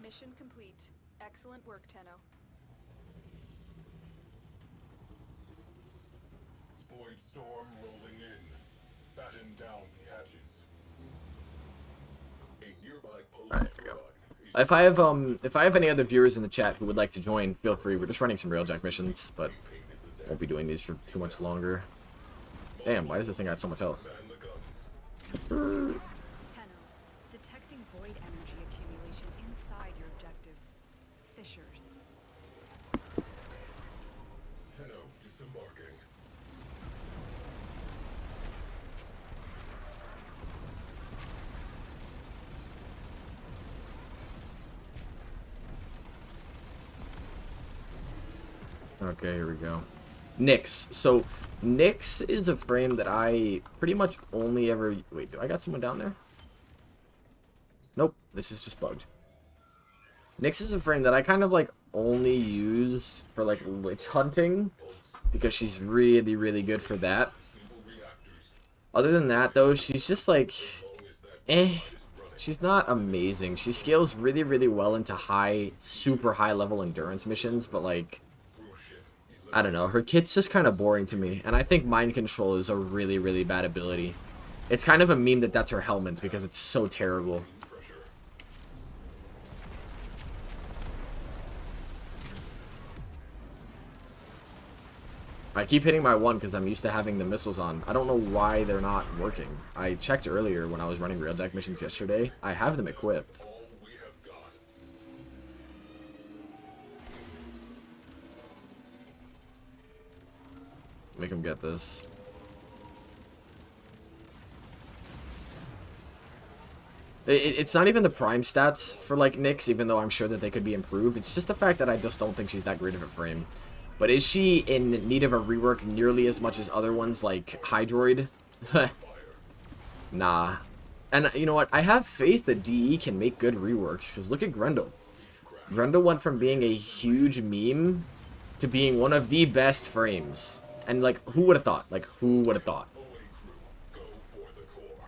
Mission complete. Excellent work, Tenno. Void storm rolling in. Batten down the hatches. A nearby post Alright, here we go. If I have any other viewers in the chat who would like to join, feel free. We're just running some Railjack missions, but won't be doing these for too much longer. Damn, why does this thing have so much health? man the guns. Tenno, detecting void energy accumulation inside your objective. Fissures. Tenno disembarking. Okay, here we go. Nyx. So, Nyx is a frame that I pretty much only ever... Wait, do I got someone down there? Nope, this is just bugged. Nyx is a frame that I kind of, like, only use for, like, witch hunting. Because she's really, really good for that. Other than that, though, she's just, like... Eh. She's not amazing. She scales really, really well into super high-level endurance missions, but, like... I don't know, her kit's just kind of boring to me, and I think mind control is a really, really bad ability. It's kind of a meme that that's her helminth because it's so terrible. I keep hitting my 1 because I'm used to having the missiles on. I don't know why they're not working. I checked earlier when I was running Railjack missions yesterday. I have them equipped. All we have got. Make him get this. It's not even the prime stats for, like, Nyx, even though I'm sure that they could be improved. It's just the fact that I just don't think she's that great of a frame. But is she in need of a rework nearly as much as other ones, like Hydroid? Nah. And you know what? I have faith that DE can make good reworks, because look at Grendel. Grendel went from being a huge meme to being one of the best frames. And, like, who would have thought? Like, who would have thought? Go for the core.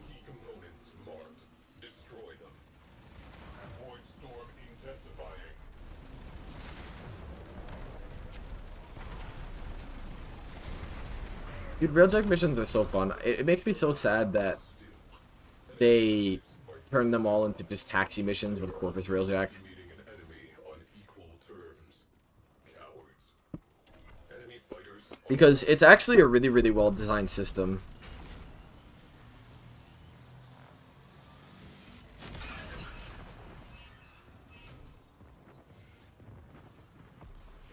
Key components marked. Destroy them. Void storm intensifying. Dude, Railjack missions are so fun. It makes me so sad that they turn them all into just taxi missions with Corpus Railjack. Meeting an enemy on equal terms. Cowards. Enemy fighters. Because it's actually a really, really well-designed system.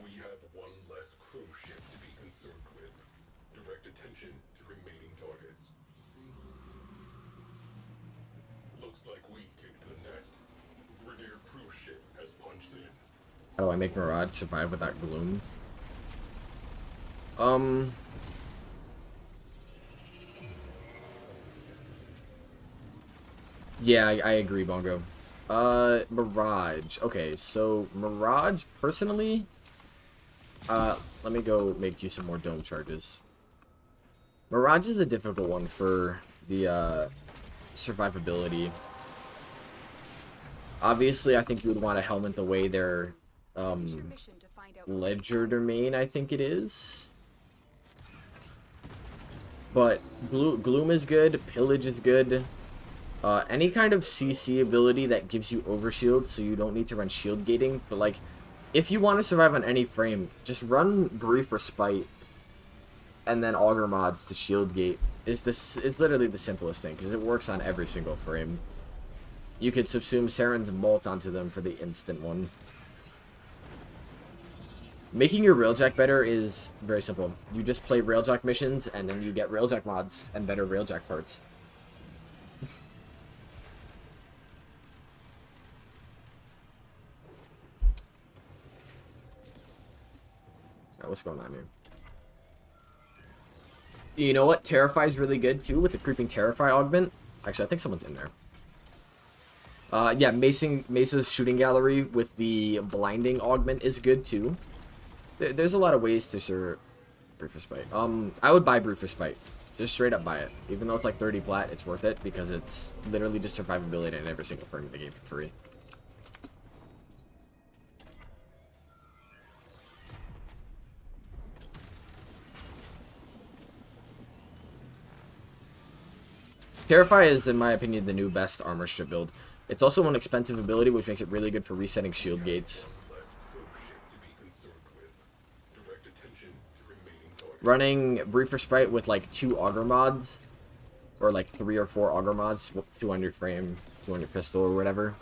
We have one less crew ship to be concerned with. Direct attention to remaining targets. Looks like we kicked the nest. Vernier cruise ship has punched in. How do I make Mirage survive without gloom? Yeah, I agree, Bongo. Mirage. Okay, so Mirage, personally, Let me go make you some more dome charges. Mirage is a difficult one for the survivability. Obviously, I think you would want to helmet the way their ledger domain, I think it is. But Gloom is good, Pillage is good. Any kind of CC ability that gives you overshield, so you don't need to run shield gating. But like, if you want to survive on any frame, just run Brief Respite and then Augur mods to shield gate. It's literally the simplest thing because it works on every single frame. You could subsume Saren's Molt onto them for the instant one. Making your Railjack better is very simple. You just play Railjack missions, and then you get Railjack mods and better Railjack parts. What's going on here? You know what? Terrify is really good, too, with the Creeping Terrify augment. Actually, I think someone's in there. Yeah, Mesa's Shooting Gallery with the Blinding augment is good, too. There's a lot of ways to serve Brief Respite. I would buy Brief Respite. Just straight up buy it. Even though it's like 30 plat, it's worth it because it's literally just survivability in every single frame of the game for free. Terrify is, in my opinion, the new best armor strip build. It's also an expensive ability, which makes it really good for resetting shield gates. Running Brief Respite with like 2 Augur mods, or like 3 or 4 Augur mods, 2 on your frame, 2 on your pistol or whatever,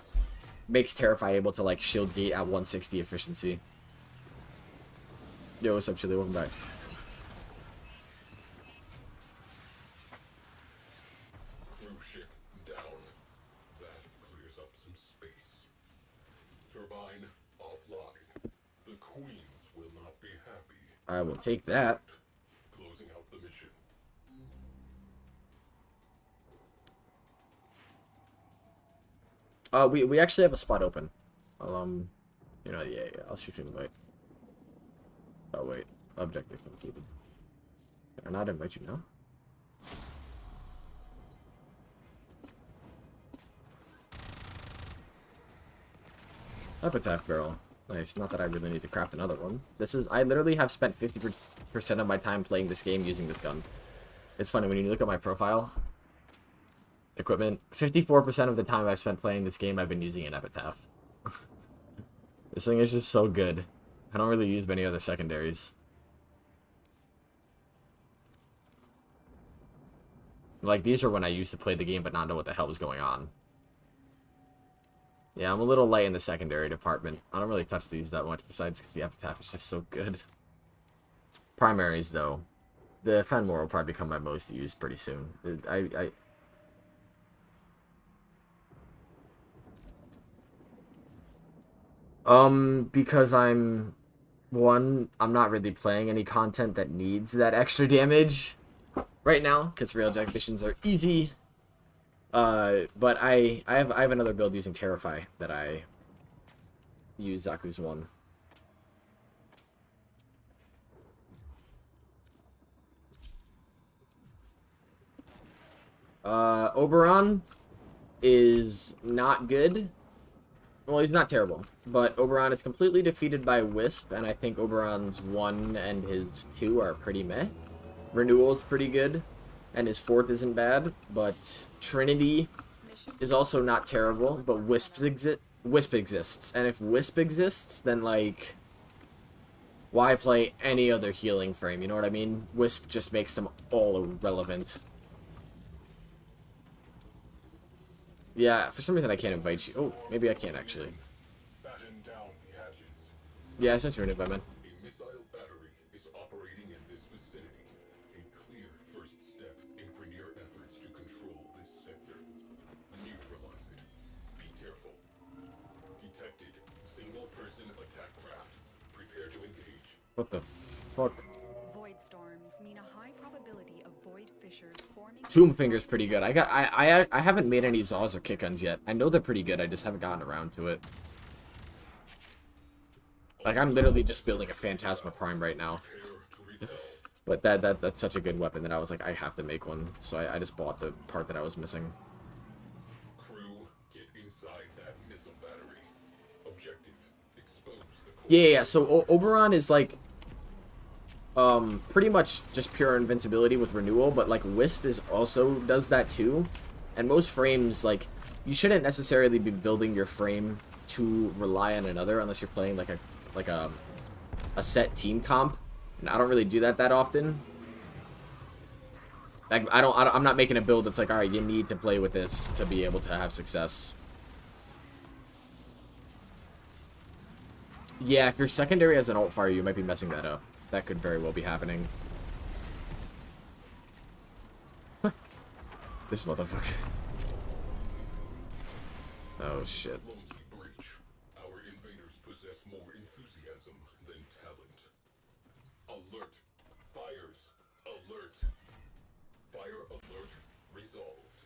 makes Terrify able to like shield gate at 160 efficiency. Yo, what's up, Chili? Welcome back. I will take that. Closing out the mission. We actually have a spot open. You know, yeah, I'll shoot you an invite. Oh wait, objective completed. Can I not invite you now? Epitaph barrel. Nice. Not that I really need to craft another one. I literally have spent 50% of my time playing this game using this gun. It's funny, when you look at my profile, equipment, 54% of the time I've spent playing this game, I've been using an Epitaph. This thing is just so good. I don't really use many other secondaries. Like, these are when I used to play the game but not know what the hell was going on. Yeah, I'm a little light in the secondary department. I don't really touch these that much, besides because the Epitaph is just so good. Primaries, though. The Fenmore will probably become my most used pretty soon. Because I'm not really playing any content that needs that extra damage right now, because Railjack missions are easy. But I have another build using Terrify that I use Zaku's one. Oberon is not good. Well, he's not terrible, but Oberon is completely defeated by Wisp, and I think Oberon's 1 and his 2 are pretty meh. Renewal's pretty good, and his 4th isn't bad, but Trinity is also not terrible, but Wisp exists, and if Wisp exists, then, like, why play any other healing frame, you know what I mean? Wisp just makes them all irrelevant. Yeah, for some reason I can't invite you. Oh, maybe I can actually. Batten down the hatches. Yeah, I sent you an invite, man. A missile battery is operating in this vicinity. A clear first step in Grineer efforts to control this sector. Neutralize it. Be careful. Detected. Single-person attack craft. Prepare to engage. What the fuck? Void storms mean a high probability of void fissures forming. Tomb Finger's pretty good. I haven't made any Zaws or kick guns yet. I know they're pretty good. I just haven't gotten around to it. Like, I'm literally just building a Phantasma Prime right now. But that's such a good weapon that I was like, I have to make one. So I just bought the part that I was missing. Crew, get inside that missile battery. Objective, expose the core. Yeah. So Oberon is like, pretty much just pure invincibility with renewal, but like Wisp is also does that too. And most frames, like, you shouldn't necessarily be building your frame to rely on another unless you're playing like a set team comp. And I don't really do that often. Like, I'm not making a build that's like, all right, you need to play with this to be able to have success. Yeah, if your secondary has an alt fire, you might be messing that up. That could very well be happening. This motherfucker. Oh shit. Clumsy breach. Our invaders possess more enthusiasm than talent. Alert. Fires. Alert. Fire alert. Resolved.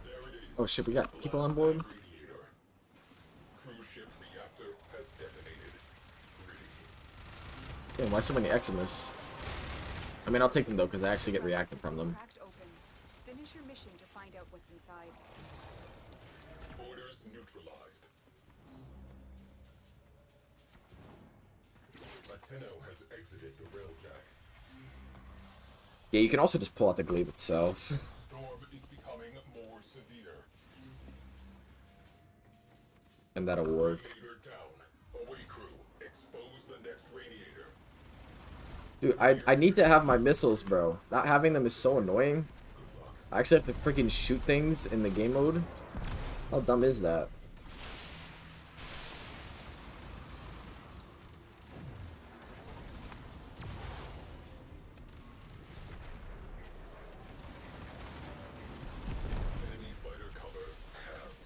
There it is. Oh shit, we got people on board? Radiator. Cruise ship reactor has detonated. Ready. Damn, why so many Eximus? I mean, I'll take them though, because I actually get reacted from them. Cracked open. Finish your mission to find out what's inside. Orders neutralized. Latino has exited the Railjack. Yeah, you can also just pull out the glaive itself. Storm is becoming more severe. And that'll work. Radiator down. Away crew. Expose the next radiator. Dude, I need to have my missiles, bro. Not having them is so annoying. Good luck. I actually have to freaking shoot things in the game mode. How dumb is that? Enemy fighter cover halved.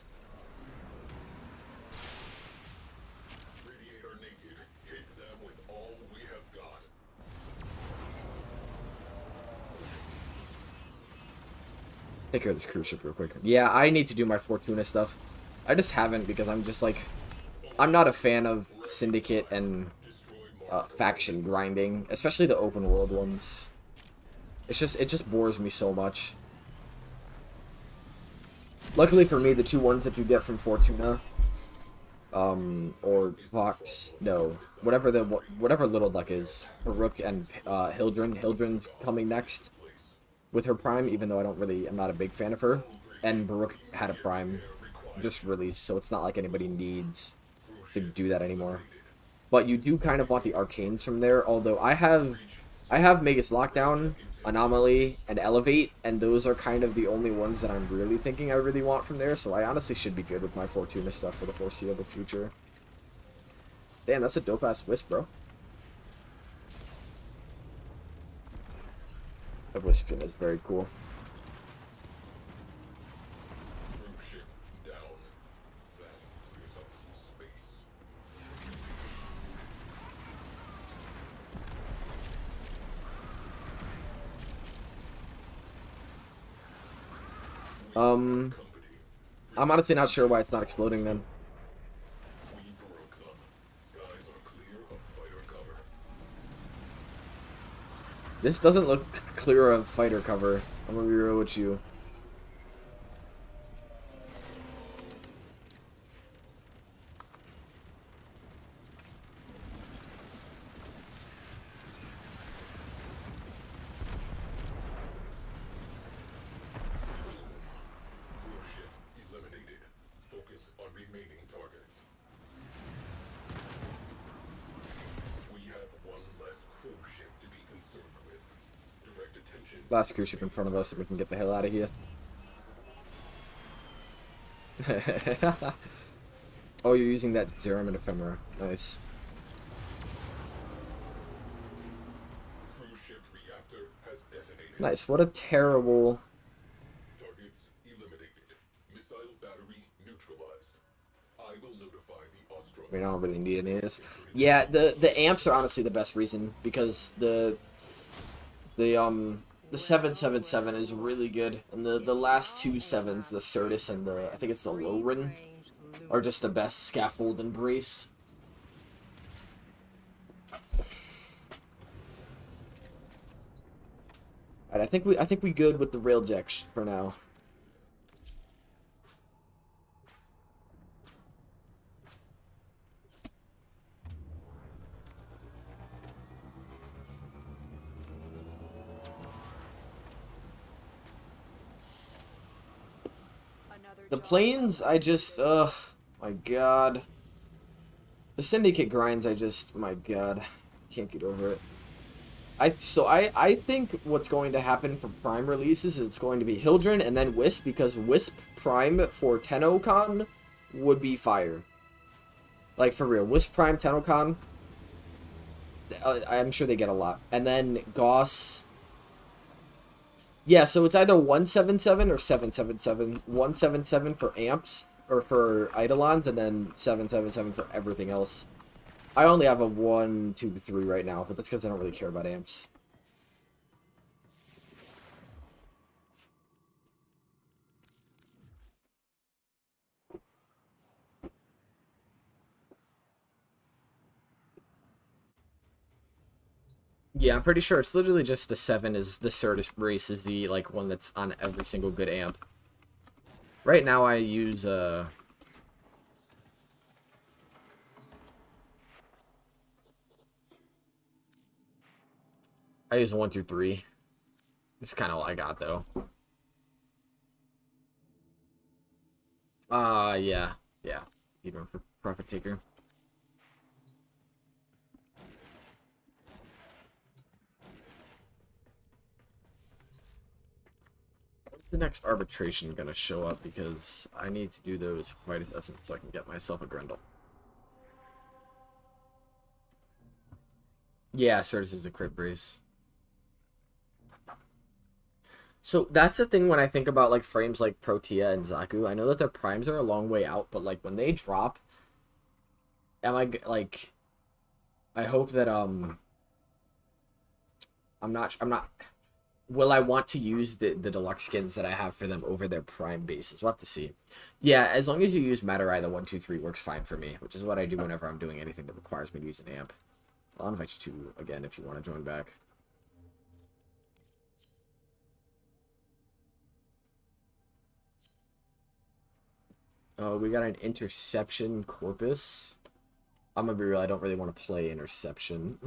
Radiator naked. Hit them with all we have got. Take care of this cruise ship real quick. Yeah, I need to do my Fortuna stuff. I just haven't because I'm just like, I'm not a fan of Syndicate and faction grinding, especially the open world ones. It just bores me so much. Luckily for me, the two ones that you get from Fortuna, or Vox, no, whatever Little Duck is, Baruch and Hildren. Hildren's coming next with her Prime, even though I'm not a big fan of her. And Baruch had a Prime just released, so it's not like anybody needs to do that anymore. But you do kind of want the Arcanes from there, although I have Magus Lockdown, Anomaly, and Elevate, and those are kind of the only ones that I'm really thinking I really want from there, so I honestly should be good with my Fortuna stuff for the foreseeable future. Damn, that's a dope-ass Wisp, bro. That Wisp skin is very cool. Cruise ship down. That clears up some space. I'm honestly not sure why it's not exploding then. We broke them. Skies are clear of fighter cover. This doesn't look clear of fighter cover. I'm gonna be real with you. Cruise ship eliminated. Focus on remaining targets. We have one less cruise ship to be concerned with. Direct attention. Last cruise ship in front of us so we can get the hell out of here. Oh, you're using that Zerum and Ephemera. Nice. Cruise ship reactor has detonated. Nice. What a terrible... Targets eliminated. Missile battery neutralized. I will notify the Austro. I mean, I don't really need any of this. Yeah, the amps are honestly the best reason, because the The 777 is really good, and the last two sevens, the Certus and the, I think it's the Lowrin, are just the best scaffold and brace. Alright, I think we good with the Railjack for now. The planes, I just, ugh, my god. The Syndicate grinds, my god, can't get over it. I think what's going to happen for Prime releases is it's going to be Hildren and then Wisp, because Wisp Prime for TennoCon would be fire. Like, for real. Wisp Prime TennoCon, I'm sure they get a lot. And then Gauss. Yeah, so it's either 177 or 777. 177 for amps, or for Eidolons, and then 777 for everything else. I only have a 1, 2, 3 right now, but that's because I don't really care about amps. Yeah, I'm pretty sure it's literally just the 7 is the Certus brace is the, like, one that's on every single good amp. Right now I use, I use a 1, 2, 3. It's kind of all I got, though. Yeah. Yeah. Even for Profit Taker. The next arbitration gonna show up, because I need to do those Mighty Essence so I can get myself a Grendel. Yeah, Certus is a crit brace. So that's the thing when I think about like frames like Protea and Zaku. I know that their primes are a long way out, but like when they drop, am I like? I hope that I'm not. Will I want to use the deluxe skins that I have for them over their prime bases? We'll have to see. Yeah, as long as you use Matarai, the 1, 2, 3 works fine for me, which is what I do whenever I'm doing anything that requires me to use an amp. I'll invite you to again if you want to join back. Oh, we got an Interception Corpus. I'm gonna be real, I don't really want to play Interception.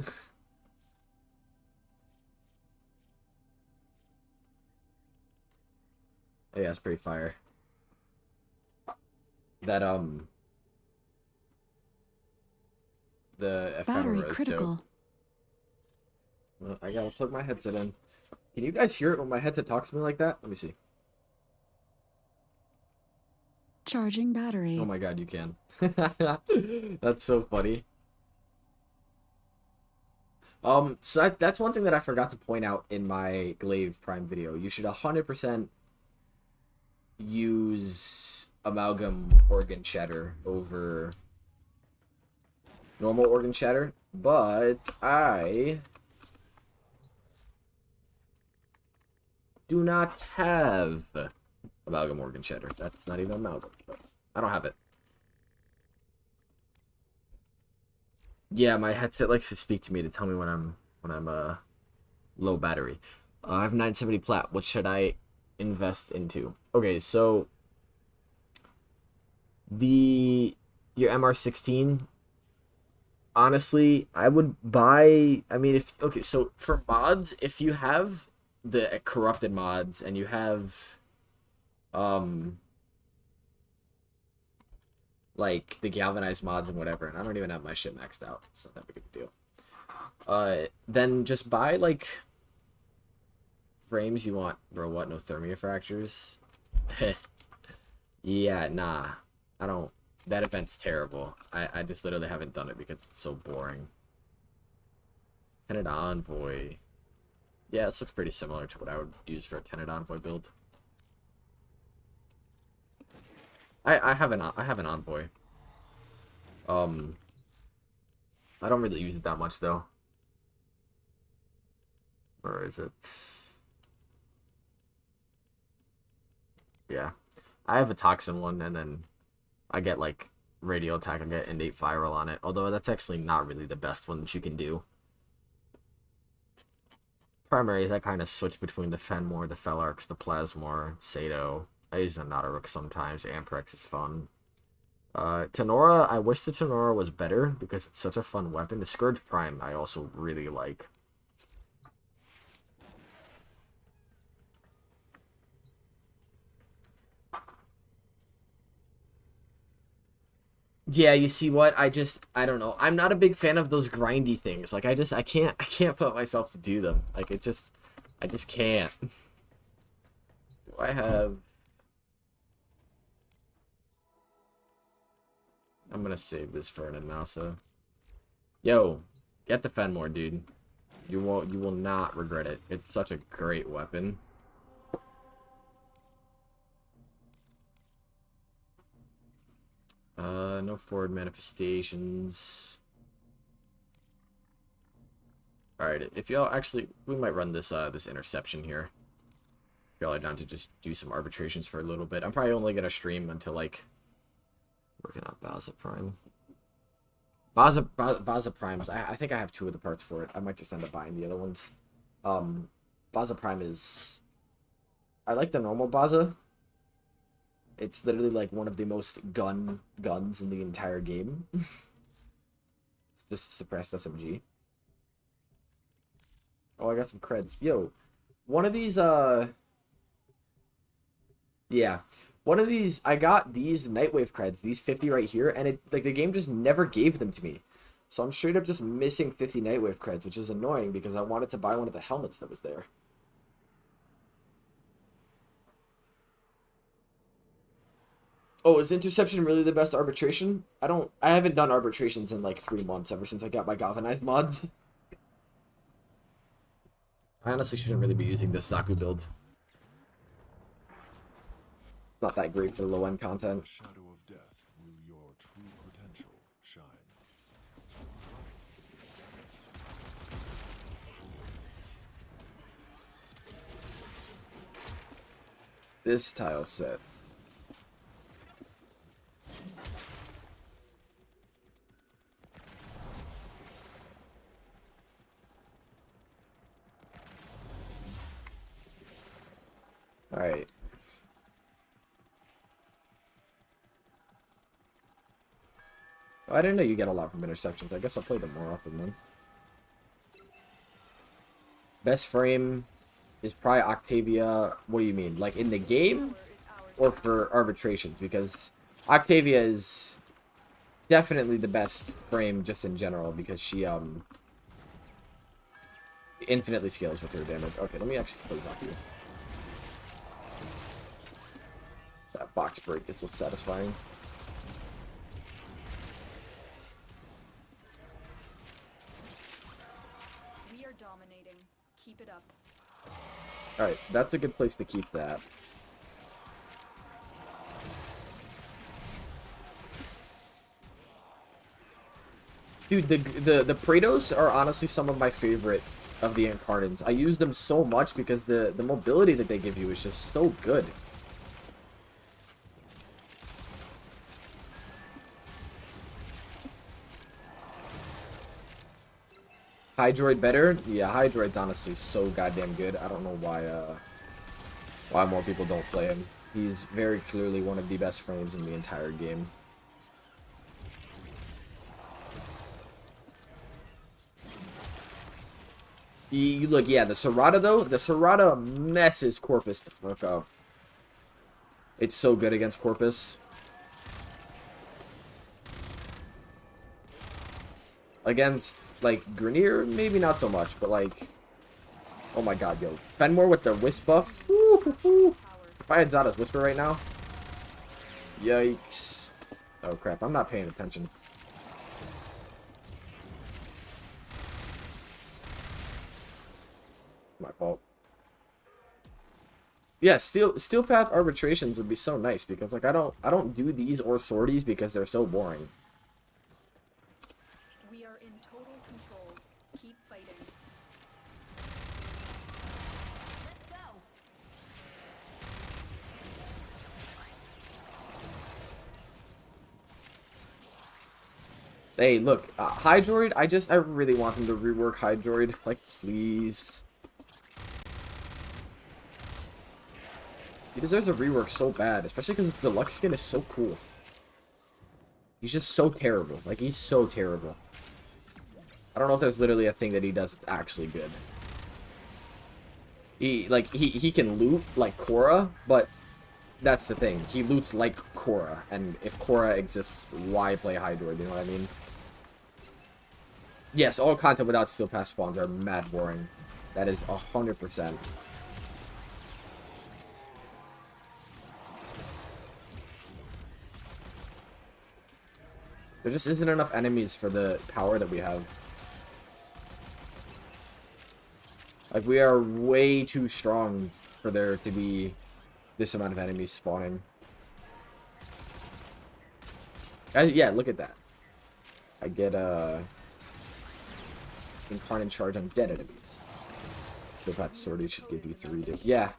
Oh, yeah, it's pretty fire. That, the Battery ephemera is critical. dope. Well, I gotta plug my headset in. Can you guys hear it when my headset talks to me like that? Let me see. Charging battery. Oh my god, you can. That's so funny. So that's one thing that I forgot to point out in my Glaive Prime video. You should 100% use Amalgam Organ Shatter over normal Organ Shatter, but I do not have Amalgam Organ Shatter. That's not even Amalgam, but I don't have it. Yeah, my headset likes to speak to me to tell me when I'm low battery. I have 970 plat. What should I invest into? Okay, so your MR16, honestly, I would buy, I mean, okay, so for mods, if you have the corrupted mods and you have like the galvanized mods and whatever, and I don't even have my shit maxed out. It's not that big of a deal. Then just buy like frames you want. Bro, what? No thermia fractures? Yeah, nah. I don't. That event's terrible. I just literally haven't done it because it's so boring. Tenet Envoy. Yeah, this looks pretty similar to what I would use for a Tenet Envoy build. I have an Envoy. I don't really use it that much though. Or is it? Yeah. I have a toxin one, and then I get like radio attack. I get innate viral on it. Although that's actually not really the best one that you can do. Primaries, I kind of switch between the Fenmore, the Felarx, the Plasmor, Sato. I use the Nataruk sometimes. Amprex is fun. Tenora, I wish the Tenora was better because it's such a fun weapon. The Scourge Prime, I also really like. Yeah, you see what? I don't know. I'm not a big fan of those grindy things. Like, I can't put myself to do them. Like, I just can't. Do I have... I'm gonna save this for an Anasa. Yo, get the Fenmore, dude. You will not regret it. It's such a great weapon. No forward manifestations. Alright, if y'all actually, we might run this this interception here. If y'all are down to just do some arbitrations for a little bit. I'm probably only gonna stream until like working on Baza Prime. Baza Primes. I think I have 2 of the parts for it. I might just end up buying the other ones. Baza Prime is... I like the normal Baza. It's literally like one of the most guns in the entire game. It's just a suppressed SMG. Oh, I got some creds. Yo, one of these, yeah. One of these, I got these Nightwave creds, these 50 right here, and it, like, the game just never gave them to me. So I'm straight up just missing 50 Nightwave creds, which is annoying because I wanted to buy one of the helmets that was there. Oh, is Interception really the best arbitration? I haven't done arbitrations in like 3 months ever since I got my galvanized mods. I honestly shouldn't really be using this Zaku build. It's not that great for the low-end content. Shadow of death will your true potential shine. This tile set. Alright. Oh, I didn't know you get a lot from interceptions. I guess I'll play them more often then. Best frame is probably Octavia. What do you mean? Like in the game? Or for arbitrations? Because Octavia is definitely the best frame just in general because she infinitely scales with her damage. Okay, let me actually play Zaku. That box break is so satisfying. We are dominating. Keep it up. Alright, that's a good place to keep that. Dude, the Praetos are honestly some of my favorite of the Incarnines. I use them so much because the mobility that they give you is just so good. Hydroid better? Yeah, Hydroid's honestly so goddamn good. I don't know why more people don't play him. He's very clearly one of the best frames in the entire game. Look, yeah, the Serrata though, the Serrata messes Corpus the fuck up. It's so good against Corpus. Against, like, Grenier, maybe not so much, but, like... Oh my god, yo. Fenmore with the Wisp buff. Woo, woo, woo. If I had Zada's Whisper right now... Yikes. Oh, crap. I'm not paying attention. It's my fault. Yeah, Steel Path arbitrations would be so nice, because, like, I don't do these or sorties because they're so boring. Hey, look, Hydroid, I really want them to rework Hydroid. Like, please. He deserves a rework so bad, especially because his deluxe skin is so cool. He's just so terrible. Like, he's so terrible. I don't know if there's literally a thing that he does that's actually good. He can loot like Korra, but that's the thing. He loots like Korra, and if Korra exists, why play Hydroid? You know what I mean? Yes, all content without Steel Pass spawns are mad boring. That is 100%. There just isn't enough enemies for the power that we have. Like, we are way too strong for there to be this amount of enemies spawning. Yeah, look at that. I get Incarnate Charge on dead enemies. The Path Sortie should give you 3 yeah.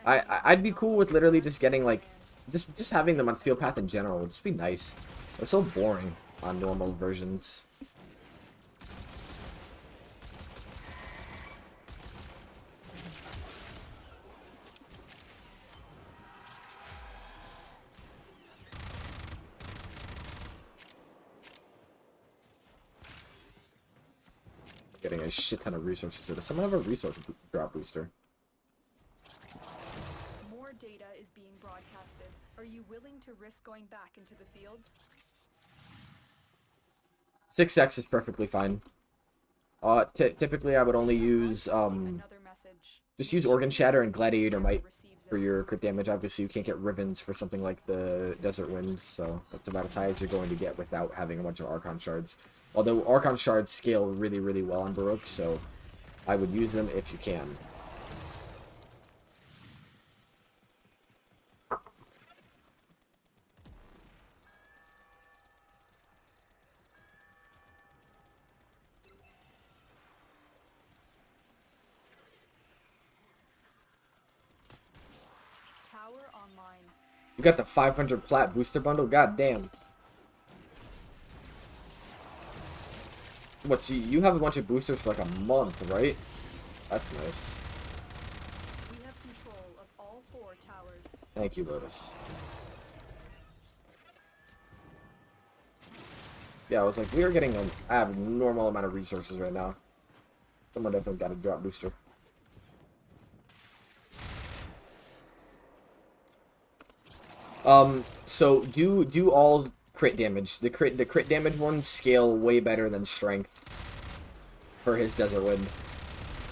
I'd be cool with literally just getting like just having them on Steel Path in general would just be nice. It's so boring on normal versions. Getting a shit ton of resources. Does someone have a resource drop booster? More data is being broadcasted. Are you willing to risk going back into the field? 6x is perfectly fine. Typically I would only use Another message. just use Organ Shatter and Gladiator Might for your crit damage. Obviously you can't get Rivens for something like the Desert Wind, so that's about as high as you're going to get without having a bunch of Archon Shards. Although Archon Shards scale really, really well on Baroque, so I would use them if you can. Tower online. You got the 500 plat booster bundle? God damn. What, so you have a bunch of boosters for like a month, right? That's nice. We have control of all 4 towers. Thank you, Lotus. Yeah, I was like, we are getting an abnormal amount of resources right now. Someone definitely got a drop booster. So do all crit damage. The crit damage ones scale way better than strength for his Desert Wind.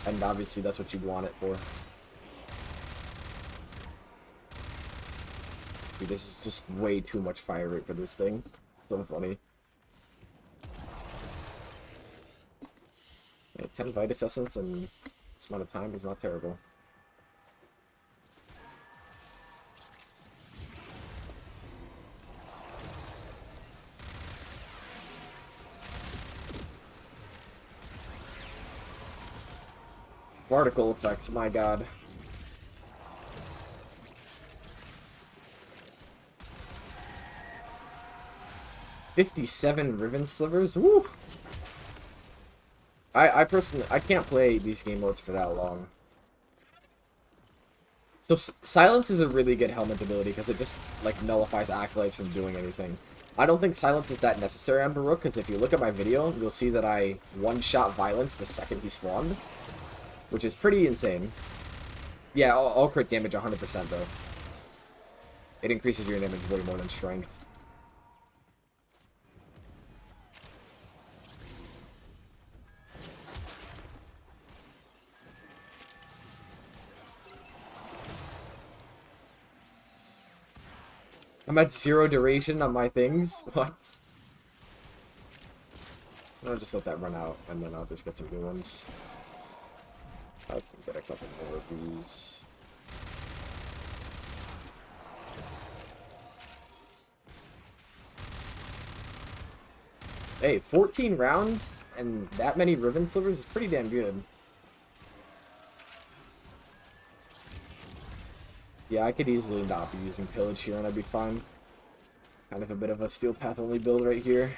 And obviously that's what you'd want it for. Dude, this is just way too much fire rate for this thing. So funny. Yeah, 10 Vitus Essence and this amount of time is not terrible. Particle effects, my god. $57 Riven Slivers? Woo! I personally, I can't play these game modes for that long. So Silence is a really good helmet ability because it just, like, nullifies Acolytes from doing anything. I don't think Silence is that necessary on Baroque because if you look at my video, you'll see that I one-shot Violence the second he spawned. Which is pretty insane. Yeah, all crit damage 100% though. It increases your damage way more than strength. I'm at 0 duration on my things? What? I'll just let that run out and then I'll just get some new ones. I can get a couple more of these. Hey, 14 rounds and that many Riven Slivers is pretty damn good. Yeah, I could easily not be using Pillage here and I'd be fine. Kind of a bit of a Steel Path only build right here.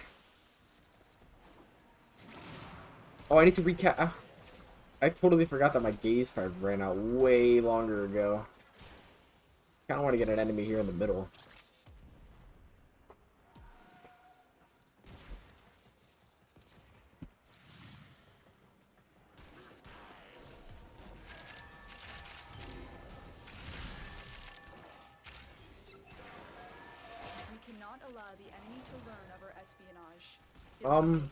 Oh, I need to recap. I totally forgot that my gaze pipe ran out way longer ago. Kind of want to get an enemy here in the middle. We cannot allow the enemy to learn of our espionage. The remaining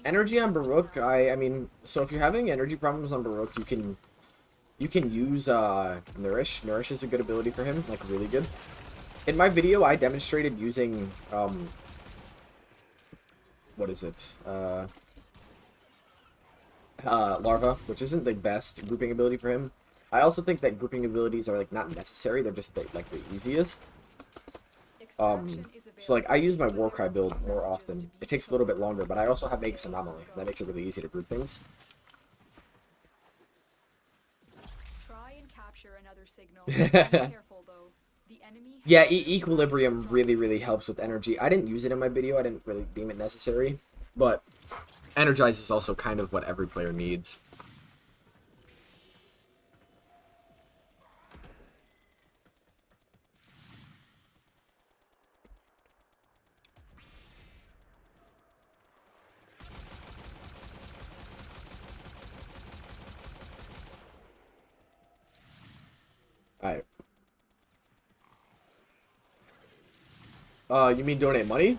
Energy on Baroque, I mean, so if you're having energy problems on Baroque, you can use Nourish. Nourish is a good ability for him, like really good. In my video, I demonstrated using what is it? Larva, which isn't the best grouping ability for him. I also think that grouping abilities are like not necessary; they're just like the easiest. So like I use my Warcry build more often. It takes a little bit longer, but I also have Magus Anomaly. That makes it really easy to group things. Try and capture another signal. Be careful though. The enemy Yeah, Equilibrium really helps with energy. I didn't use it in my video. I didn't really deem it necessary, but Energize is also kind of what every player needs. Alright. You mean donate money?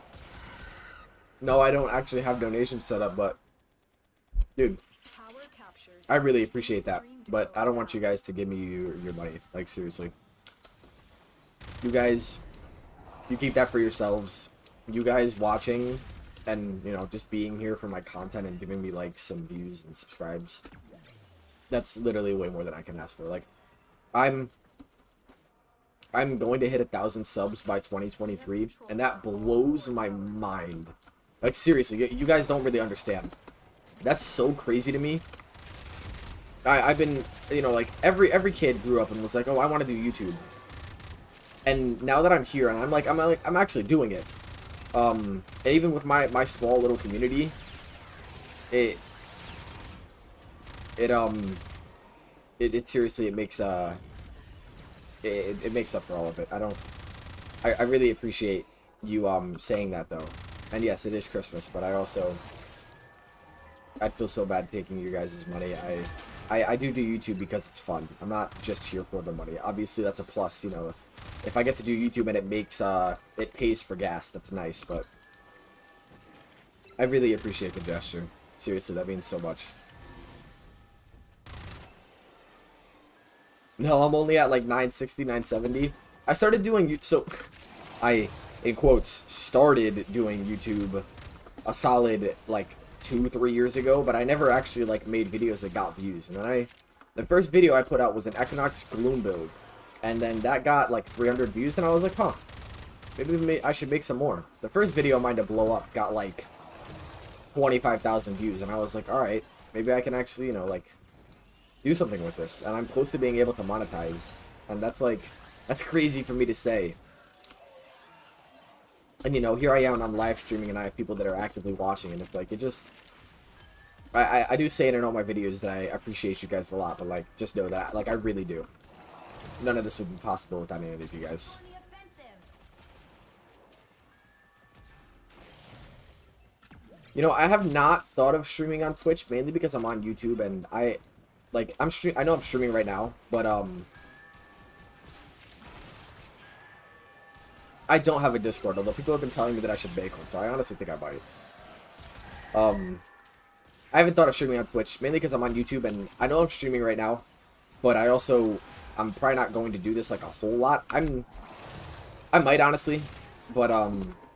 No, I don't actually have donations set up, but dude, I really appreciate that. But I don't want you guys to give me your money. Like, seriously. You guys, you keep that for yourselves. You guys watching and, you know, just being here for my content and giving me likes and views and subscribes. That's literally way more than I can ask for. Like, I'm going to hit 1,000 subs by 2023, and that blows my mind. Like, seriously, you guys don't really understand. That's so crazy to me. I've been, you know, like, every kid grew up and was like, oh, I want to do YouTube. And now that I'm here, and I'm actually doing it. And even with my small little community, it seriously, it makes, it makes up for all of it. I really appreciate you saying that though. And yes, it is Christmas, but I'd feel so bad taking you guys' money. I do YouTube because it's fun. I'm not just here for the money. Obviously that's a plus, you know, if I get to do YouTube and it makes it pays for gas, that's nice, but I really appreciate the gesture. Seriously, that means so much. No, I'm only at like 960, 970. I started doing so I, in quotes, started doing YouTube a solid like 2-3 years ago, but I never actually like made videos that got views. And then the first video I put out was an Equinox Gloom build, and then that got like 300 views, and I was like, huh, maybe I should make some more. The first video of mine to blow up got like 25,000 views, and I was like, all right, maybe I can actually, you know, like, do something with this, and I'm close to being able to monetize, and that's crazy for me to say. And you know, here I am, and I'm live streaming, and I have people that are actively watching, and it's like, it just, I do say it in all my videos that I appreciate you guys a lot, but like, just know that, like, I really do. None of this would be possible without any of you guys. You know, I have not thought of streaming on Twitch, mainly because I'm on YouTube, and I know I'm streaming right now, but I don't have a Discord, although people have been telling me that I should make one, so I honestly think I might. I haven't thought of streaming on Twitch, mainly because I'm on YouTube, and I know I'm streaming right now, but I'm probably not going to do this like a whole lot. I might honestly, but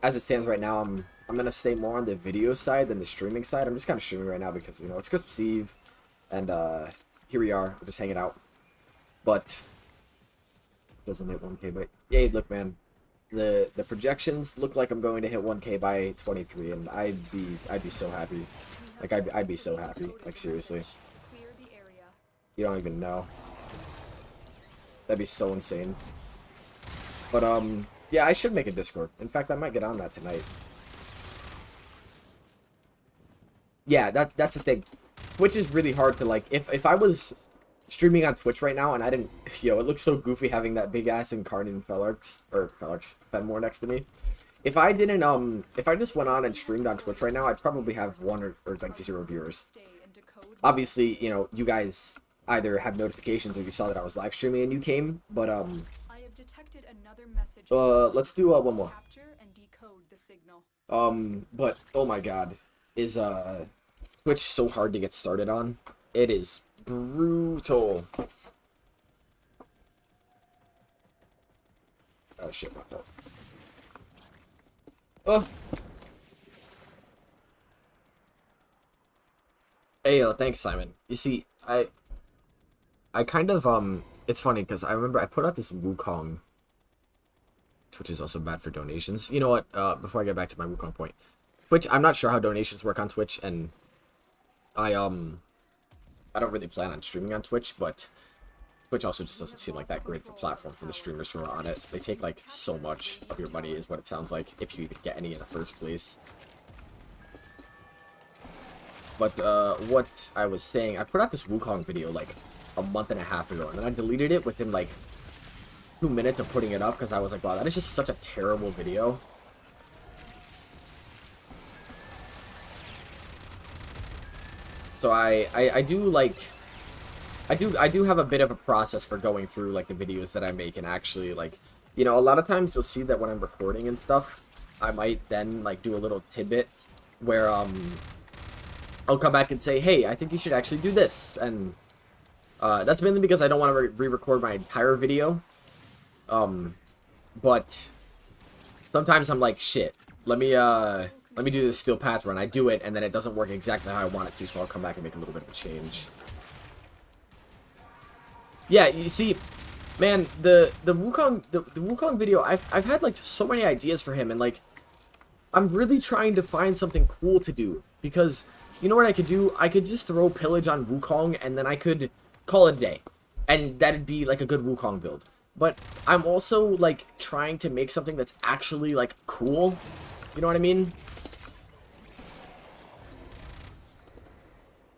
as it stands right now, I'm gonna stay more on the video side than the streaming side. I'm just kind of streaming right now because, you know, it's Christmas Eve, and here we are, just hanging out. But doesn't hit 1K, but yeah, look, man, the projections look like I'm going to hit 1K by 23, and I'd be so happy. Like, I'd be so happy. Like, seriously. You don't even know. That'd be so insane. But yeah, I should make a Discord. In fact, I might get on that tonight. Yeah, that's the thing. Twitch is really hard to, like, if I was streaming on Twitch right now and I didn't, yo, it looks so goofy having that big ass incarnate Fenmore next to me. If I didn't, if I just went on and streamed on Twitch right now, I'd probably have one or like 0 viewers. Obviously, you know, you guys either have notifications or you saw that I was live streaming and you came, but, let's do, one more. But, oh my god, is, Twitch so hard to get started on? It is brutal. Oh shit, my fault. Oh. Hey, thanks, Simon. You see, I kind of, it's funny, because I remember I put out this Wukong. Twitch is also bad for donations. You know what, before I get back to my Wukong point. Twitch, I'm not sure how donations work on Twitch, and I don't really plan on streaming on Twitch, but Twitch also just doesn't seem like that great of a platform for the streamers who are on it. They take, like, so much of your money, is what it sounds like, if you even get any in the first place. But, what I was saying, I put out this Wukong video, like, a month and a half ago, and then I deleted it within, like, 2 minutes of putting it up, because I was like, wow, that is just such a terrible video. So I do, like, I do have a bit of a process for going through, like, the videos that I make, and actually, like, you know, a lot of times you'll see that when I'm recording and stuff, I might then, like, do a little tidbit where, I'll come back and say, hey, I think you should actually do this, and, that's mainly because I don't want to re-record my entire video, but sometimes I'm like, shit, let me do this Steel Path run. I do it, and then it doesn't work exactly how I want it to, so I'll come back and make a little bit of a change. Yeah, you see, man, the Wukong video, I've had, like, so many ideas for him, and, like, I'm really trying to find something cool to do, because, you know what I could do? I could just throw Pillage on Wukong, and then I could call it a day, and that'd be, like, a good Wukong build. But I'm also, like, trying to make something that's actually, like, cool, you know what I mean?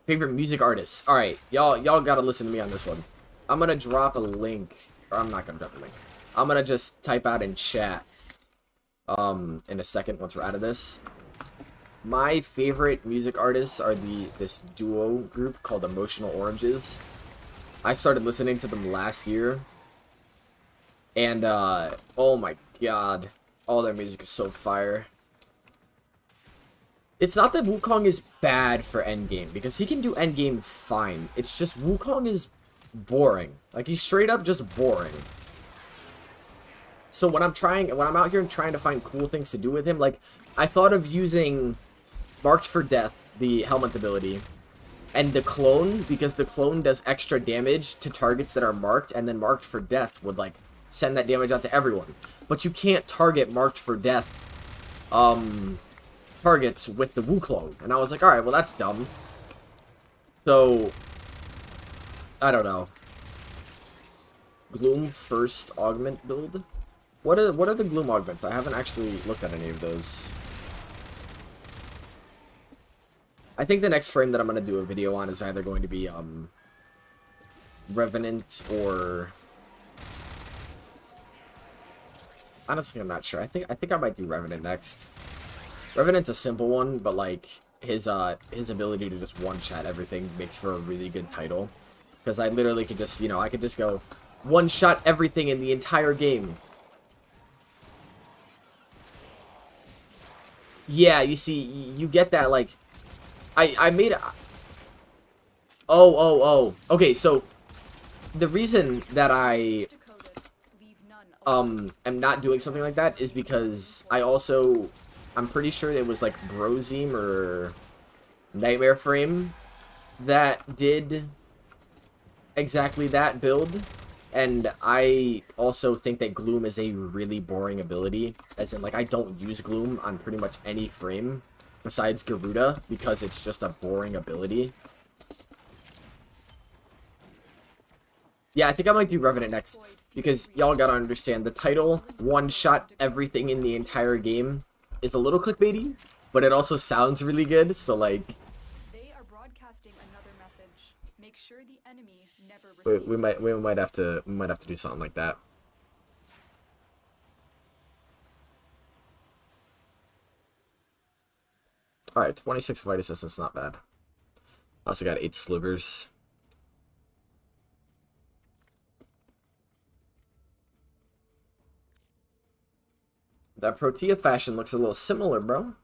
Favorite music artists. Alright, y'all gotta listen to me on this one. I'm gonna drop a link. Or I'm not gonna drop a link. I'm gonna just type out in chat. In a second once we're out of this. My favorite music artists are this duo group called Emotional Oranges. I started listening to them last year. And oh my god. All their music is so fire. It's not that Wukong is bad for endgame, because he can do endgame fine. It's just Wukong is boring. Like, he's straight up just boring. So when I'm out here and trying to find cool things to do with him, like, I thought of using Marked for Death, the helminth ability, and the clone, because the clone does extra damage to targets that are marked, and then Marked for Death would, like, send that damage out to everyone. But you can't target Marked for Death, targets with the Wukong. And I was like, alright, well, that's dumb. So, I don't know. Gloom first augment build? What are the Gloom augments? I haven't actually looked at any of those. I think the next frame that I'm going to do a video on is either going to be, Revenant or... Honestly, I'm not sure. I think I might do Revenant next. Revenant's a simple one, but, like, his ability to just one-shot everything makes for a really good title. Because I literally could just, you know, I could just go one-shot everything in the entire game. Yeah, you see, you get that, like, I made a... Oh. Okay, so, the reason that I, am not doing something like that is because I also... I'm pretty sure it was, like, Brozime or Nightmare Frame that did exactly that build. And I also think that Gloom is a really boring ability. As in, like, I don't use Gloom on pretty much any frame besides Garuda because it's just a boring ability. Yeah, I think I might do Revenant next because y'all gotta understand the title, one-shot everything in the entire game, is a little clickbaity, but it also sounds really good, so, like... They are broadcasting another sure the enemy never receives We it. might have to do something like that. All right, 26 fight assistance, not bad. Also got 8 slivers. That Protea fashion looks a little similar, bro.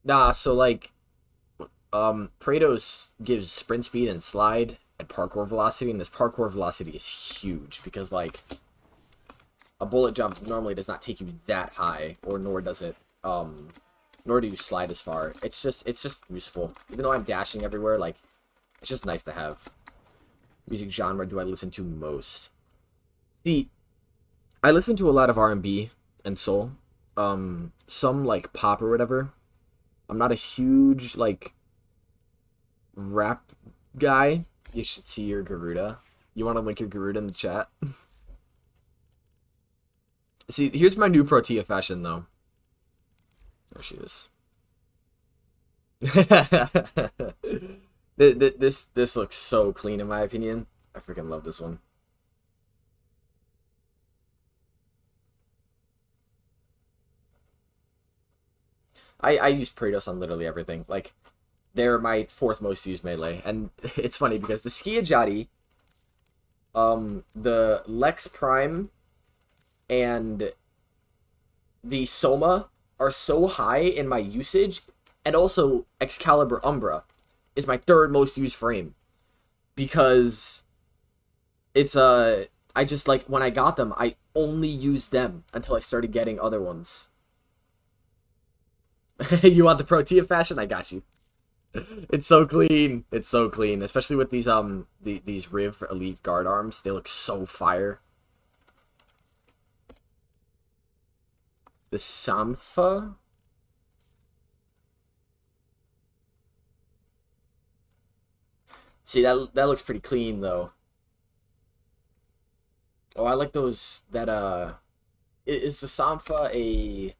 Nah, so like, Praetos gives sprint speed and slide and parkour velocity, and this parkour velocity is huge because like a bullet jump normally does not take you that high, or nor does it, nor do you slide as far. It's just useful. Even though I'm dashing everywhere, like, it's just nice to have. Music genre do I listen to most? See, I listen to a lot of R&B and soul. Some like pop or whatever. I'm not a huge like rap guy. You should see your Garuda. You want to link your Garuda in the chat? See, here's my new Protea fashion though. There she is. This looks so clean in my opinion. I freaking love this one. I use Praetos on literally everything. Like, they're my 4th most used melee. And it's funny because the Skiajati, the Lex Prime, and the Soma are so high in my usage. And also, Excalibur Umbra is my 3rd most used frame. Because it's, I just, like, when I got them, I only used them until I started getting other ones. You want the Protea fashion? I got you. It's so clean. It's so clean, especially with these these Riv Elite guard arms. They look so fire. The Sampha. See, that looks pretty clean though. Oh, I like those. That is the Sampha a,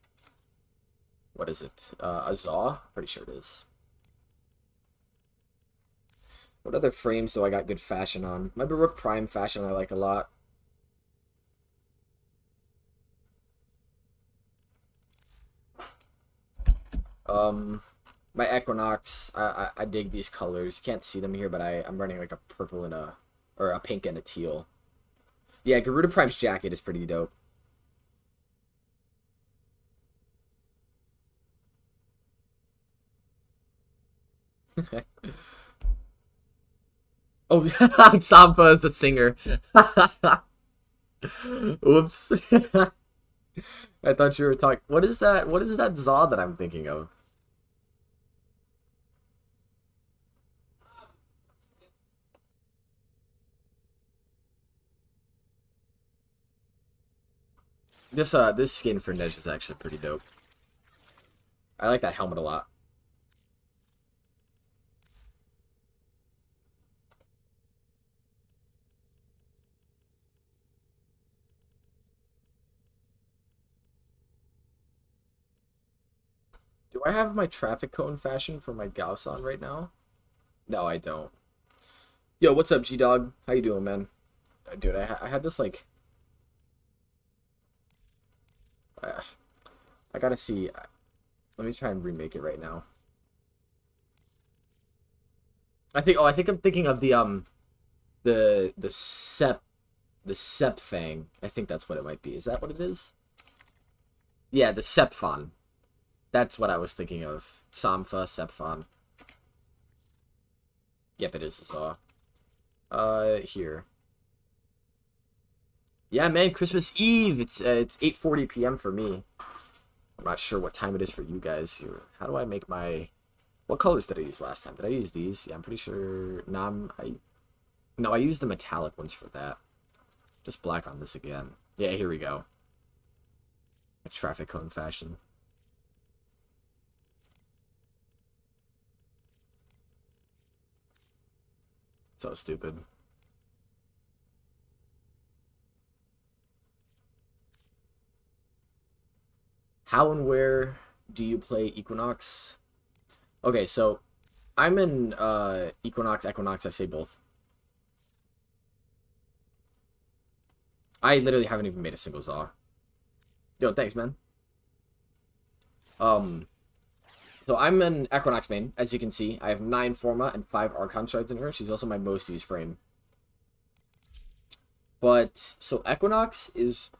what is it? A Zaw? Pretty sure it is. What other frames do I got good fashion on? My Baroque Prime fashion I like a lot. My Equinox, I dig these colors. You can't see them here, but I'm running like a purple and a pink and a teal. Yeah, Garuda Prime's jacket is pretty dope. Oh, Sampa is the singer. Whoops. I thought you were talking. What is that? What is that Zaw that I'm thinking of? This skin for Neige is actually pretty dope. I like that helmet a lot. Do I have my traffic cone fashion for my Gauss on right now? No, I don't. Yo, what's up, G-Dog? How you doing, man? Dude, I had this, like... I gotta see... Let me try and remake it right now. I think I'm thinking of the Sep Fang. I think that's what it might be. Is that what it is? Yeah, the Sepfon. That's what I was thinking of. Sampha, Sepfon. Yep, it is a Zaw. Here. Yeah, man, Christmas Eve. It's 8:40 p.m. for me. I'm not sure what time it is for you guys here. How do I make my... What colors did I use last time? Did I use these? Yeah, I'm pretty sure... No, I used the metallic ones for that. Just black on this again. Yeah, here we go. A traffic cone fashion. So stupid. How and where do you play Equinox? Okay, so I'm in Equinox, I say both. I literally haven't even made a single Zaw. Yo, thanks, man. So I'm an Equinox main, as you can see. I have 9 Forma and 5 Archon shards in her. She's also my most used frame. But, so Equinox is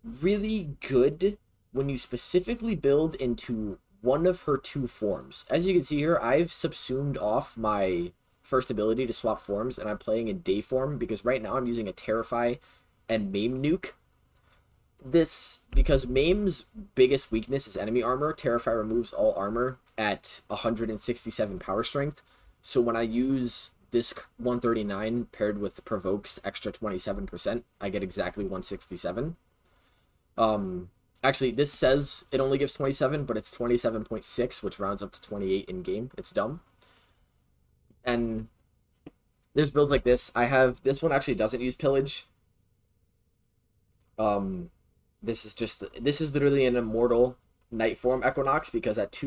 really good when you specifically build into one of her 2 forms. As you can see here, I've subsumed off my first ability to swap forms, and I'm playing in day form, because right now I'm using a Terrify and Maim nuke. This, because Maim's biggest weakness is enemy armor, Terrify removes all armor at 167 power strength. So when I use this 139 paired with Provoke's extra 27%, I get exactly 167. Actually, this says it only gives 27, but it's 27.6, which rounds up to 28 in game. It's dumb. And there's builds like this. I have, this one actually doesn't use pillage. This is literally an immortal night form Equinox, because at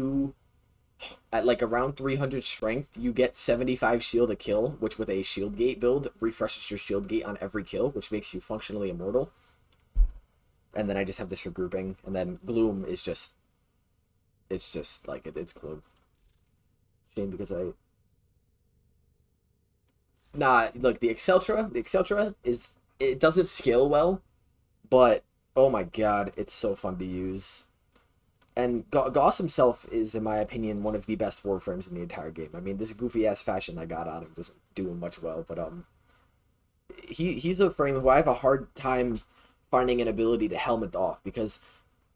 like around 300 strength, you get 75 shield a kill, which with a shield gate build refreshes your shield gate on every kill, which makes you functionally immortal. And then I just have this for grouping, and then Gloom is just, it's just like it's Gloom. Shame because look, the Exceltra is, it doesn't scale well, but oh my god, it's so fun to use. And Gauss himself is, in my opinion, one of the best Warframes in the entire game. I mean, this goofy-ass fashion I got on him doesn't do him much well, but he's a frame who I have a hard time finding an ability to helmet off, because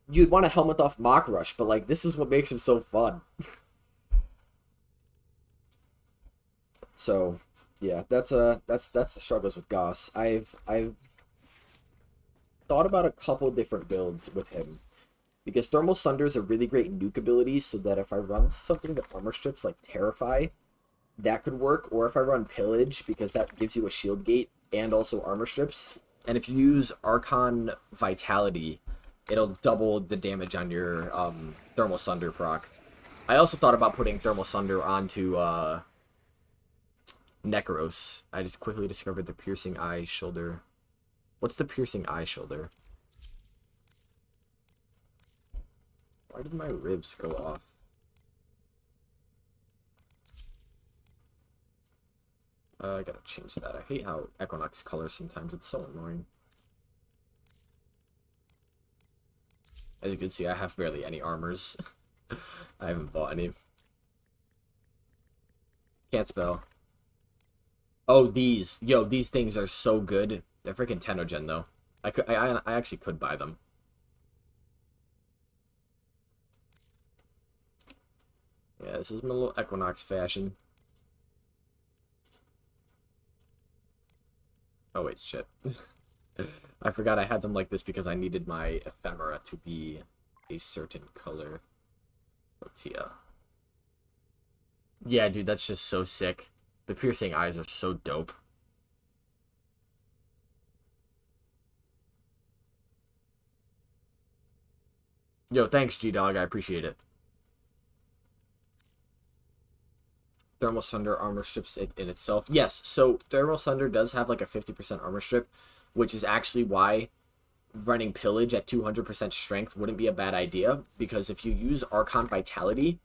you'd want to helmet off Mock Rush, but like, this is what makes him so fun. So, yeah, that's the struggles with Gauss. I've thought about a couple different builds with him, because Thermal Sunder is a really great nuke ability, so that if I run something that armor strips like Terrify, that could work, or if I run Pillage, because that gives you a shield gate and also armor strips. And if you use Archon Vitality, it'll double the damage on your Thermal Sunder proc. I also thought about putting Thermal Sunder onto Necros. I just quickly discovered the Piercing Eye Shoulder. What's the Piercing Eye Shoulder? Why did my ribs go off? I gotta change that. I hate how Equinox colors sometimes. It's so annoying. As you can see, I have barely any armors. I haven't bought any. Can't spell. Oh, these. Yo, these things are so good. They're freaking Tenogen, though. I actually could buy them. Yeah, this is my little Equinox fashion. Oh, wait, shit. I forgot I had them like this because I needed my ephemera to be a certain color. Tortilla. Yeah, dude, that's just so sick. The piercing eyes are so dope. Yo, thanks, G-Dog. I appreciate it. Thermal Sunder armor strips in itself. Yes, so Thermal Sunder does have like a 50% armor strip, which is actually why running Pillage at 200% strength wouldn't be a bad idea, because if you use Archon Vitality,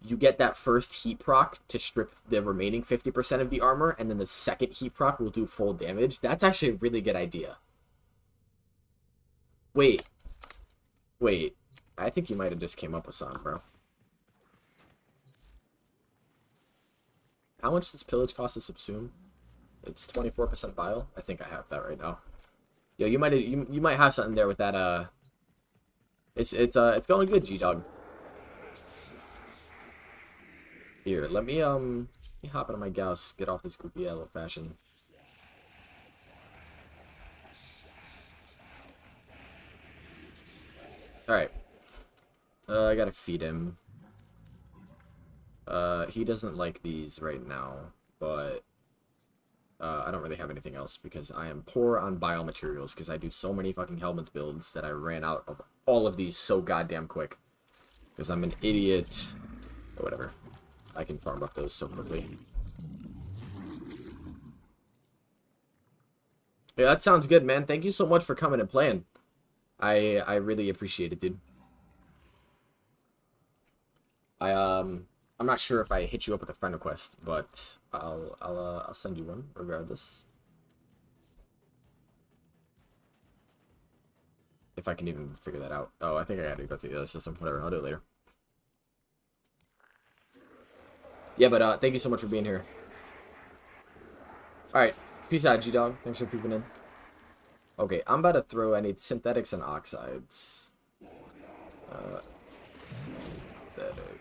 you get that first heat proc to strip the remaining 50% of the armor, and then the second heat proc will do full damage. That's actually a really good idea. Wait. I think you might have just came up with something, bro. How much does Pillage cost to subsume? It's 24% bile. I think I have that right now. Yo, you might have something there with that. It's going good, G-Dog. Here, let me hop into my Gauss, get off this goofy yellow fashion. All right. I gotta feed him. He doesn't like these right now, but I don't really have anything else because I am poor on biomaterials because I do so many fucking helminth builds that I ran out of all of these so goddamn quick. Because I'm an idiot. Or whatever. I can farm up those so quickly. Yeah, that sounds good, man. Thank you so much for coming and playing. I really appreciate it, dude. I'm not sure if I hit you up with a friend request, but I'll send you one regardless. If I can even figure that out. Oh, I think I gotta go to the other system. Whatever, I'll do it later. Yeah, but thank you so much for being here. Alright, peace out, G-Dog. Thanks for peeping in. Okay, I'm about to throw, I need synthetics and oxides. Synthetics.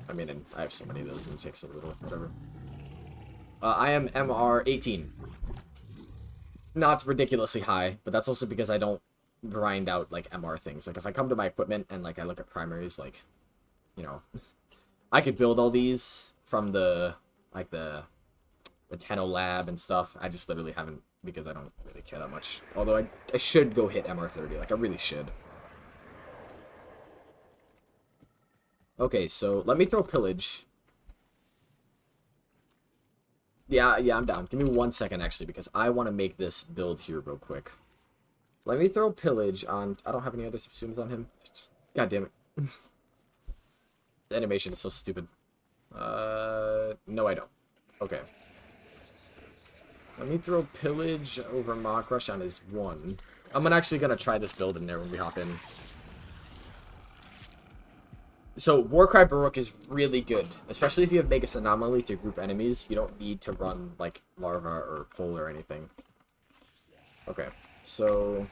I mean, I have so many of those, and it takes a little, whatever. I am MR 18. Not ridiculously high, but that's also because I don't grind out, like, MR things. Like, if I come to my equipment and, like, I look at primaries, like, you know, I could build all these from the, like, the Tenno lab and stuff. I just literally haven't, because I don't really care that much. Although I should go hit MR 30, like, I really should. Okay, so let me throw pillage. Yeah, I'm down. Give me 1 second, actually, because I want to make this build here real quick. Let me throw pillage on... I don't have any other subsumes on him. God damn it. The animation is so stupid. No, I don't. Okay. Let me throw pillage over mock rush on his 1. I'm actually going to try this build in there when we hop in. So, Warcry Baroque is really good, especially if you have Magus Anomaly to group enemies. You don't need to run, like, Larva or Pole or anything. Okay, so...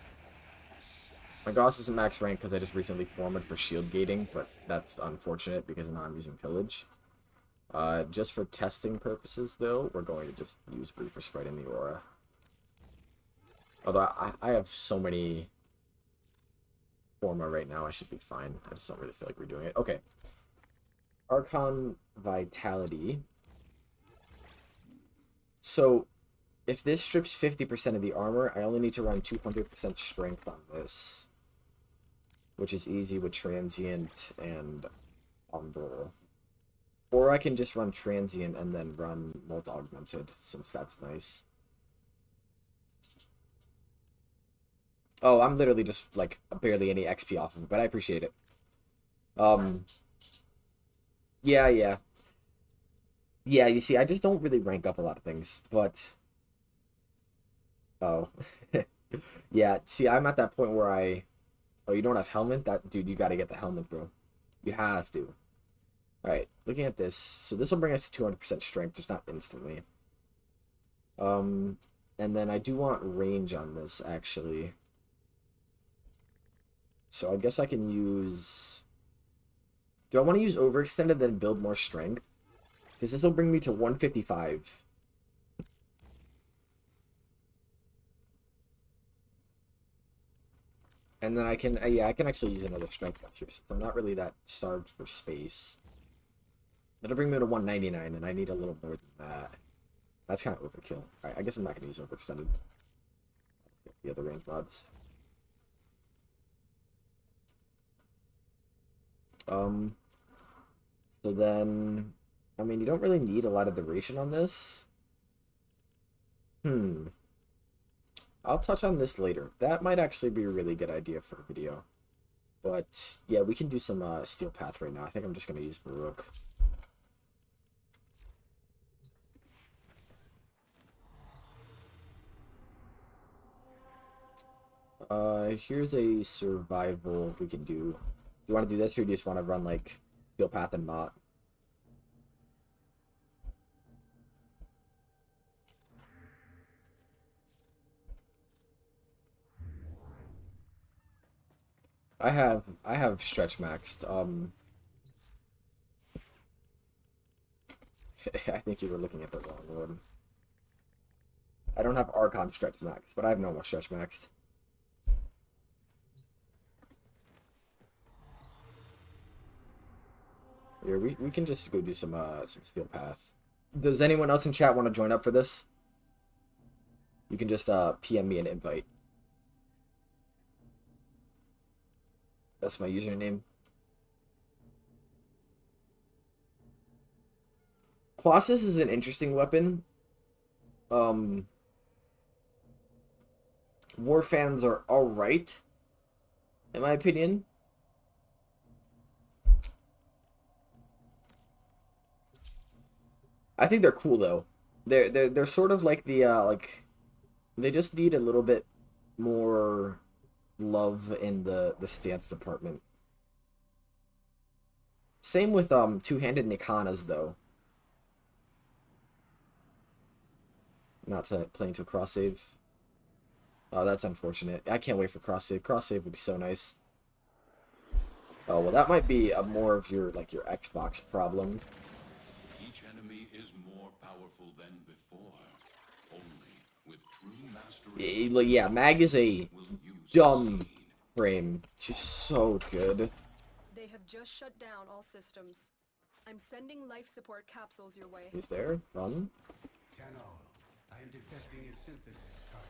my Gauss isn't max rank because I just recently formed for shield gating, but that's unfortunate because now I'm using Pillage. Just for testing purposes, though, we're going to just use Reaper Sprite in the Aura. Although I have so many... Forma right now, I should be fine. I just don't really feel like we're doing it. Okay. Archon Vitality. So, if this strips 50% of the armor, I only need to run 200% strength on this. Which is easy with Transient and Umbral. Or I can just run Transient and then run Molt-Augmented, since that's nice. Oh, I'm literally just, like, barely any XP off of it, but I appreciate it. Yeah. Yeah, you see, I just don't really rank up a lot of things, but... Oh. Yeah, see, I'm at that point where I... Oh, you don't have helmet? Dude, you gotta get the helmet, bro. You have to. Alright, looking at this. So this will bring us to 200% strength, just not instantly. And then I do want range on this, actually. So I guess I can use... Do I want to use overextended then build more strength? Because this will bring me to 155. And then I can... yeah, I can actually use another strength up here, since I'm not really that starved for space. That'll bring me to 199, and I need a little more than that. That's kind of overkill. Alright, I guess I'm not going to use overextended. Let's get the other range mods. So then, I mean, you don't really need a lot of duration on this. I'll touch on this later. That might actually be a really good idea for a video. But, yeah, we can do some Steel Path right now. I think I'm just going to use Baroque. Here's a survival we can do. You want to do this, or do you just want to run, like, Steel Path and Mott? I have stretch maxed. I think you were looking at the wrong one. I don't have Archon stretch maxed, but I have normal stretch maxed. Here, we can just go do some Steel Path. Does anyone else in chat want to join up for this? You can just PM me an invite. That's my username. Colossus is an interesting weapon. War fans are alright, in my opinion. I think they're cool though. They're sort of like the like they just need a little bit more love in the stance department. Same with two-handed Nikanas though. Not to play into a cross save. Oh, that's unfortunate. I can't wait for cross save. Cross save would be so nice. Oh well, that might be a more of your like your Xbox problem. Each enemy is more powerful than before. Only with true mastery. Yeah, Mag is a Will you dumb succeed? frame. She's so good. They have just shut down all systems. I'm sending life support capsules your way. Who's there? Fun. Tenno, I am detecting a synthesis target.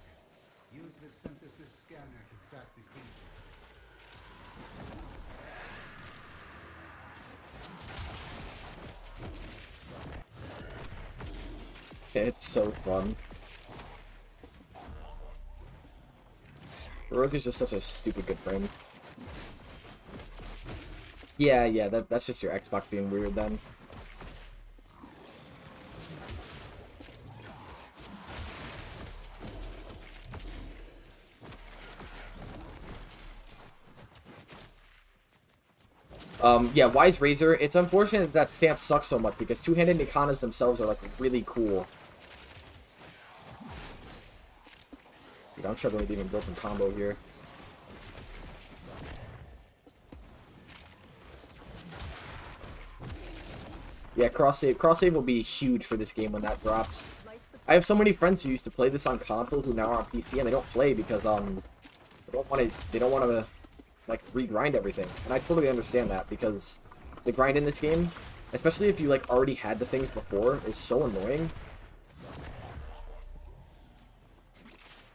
Use the synthesis scanner to track the creature. It's so fun. Rogue is just such a stupid good frame. Yeah, that's just your Xbox being weird then. Yeah, Wise Razor. It's unfortunate that stance sucks so much because two-handed Nikanas themselves are like really cool. Dude, I'm struggling with even broken combo here. Yeah, cross save. Cross save will be huge for this game when that drops. Life support I have so many friends who used to play this on console who now are on PC and they don't play because they don't want to like regrind everything. And I totally understand that because the grind in this game, especially if you like already had the things before, is so annoying.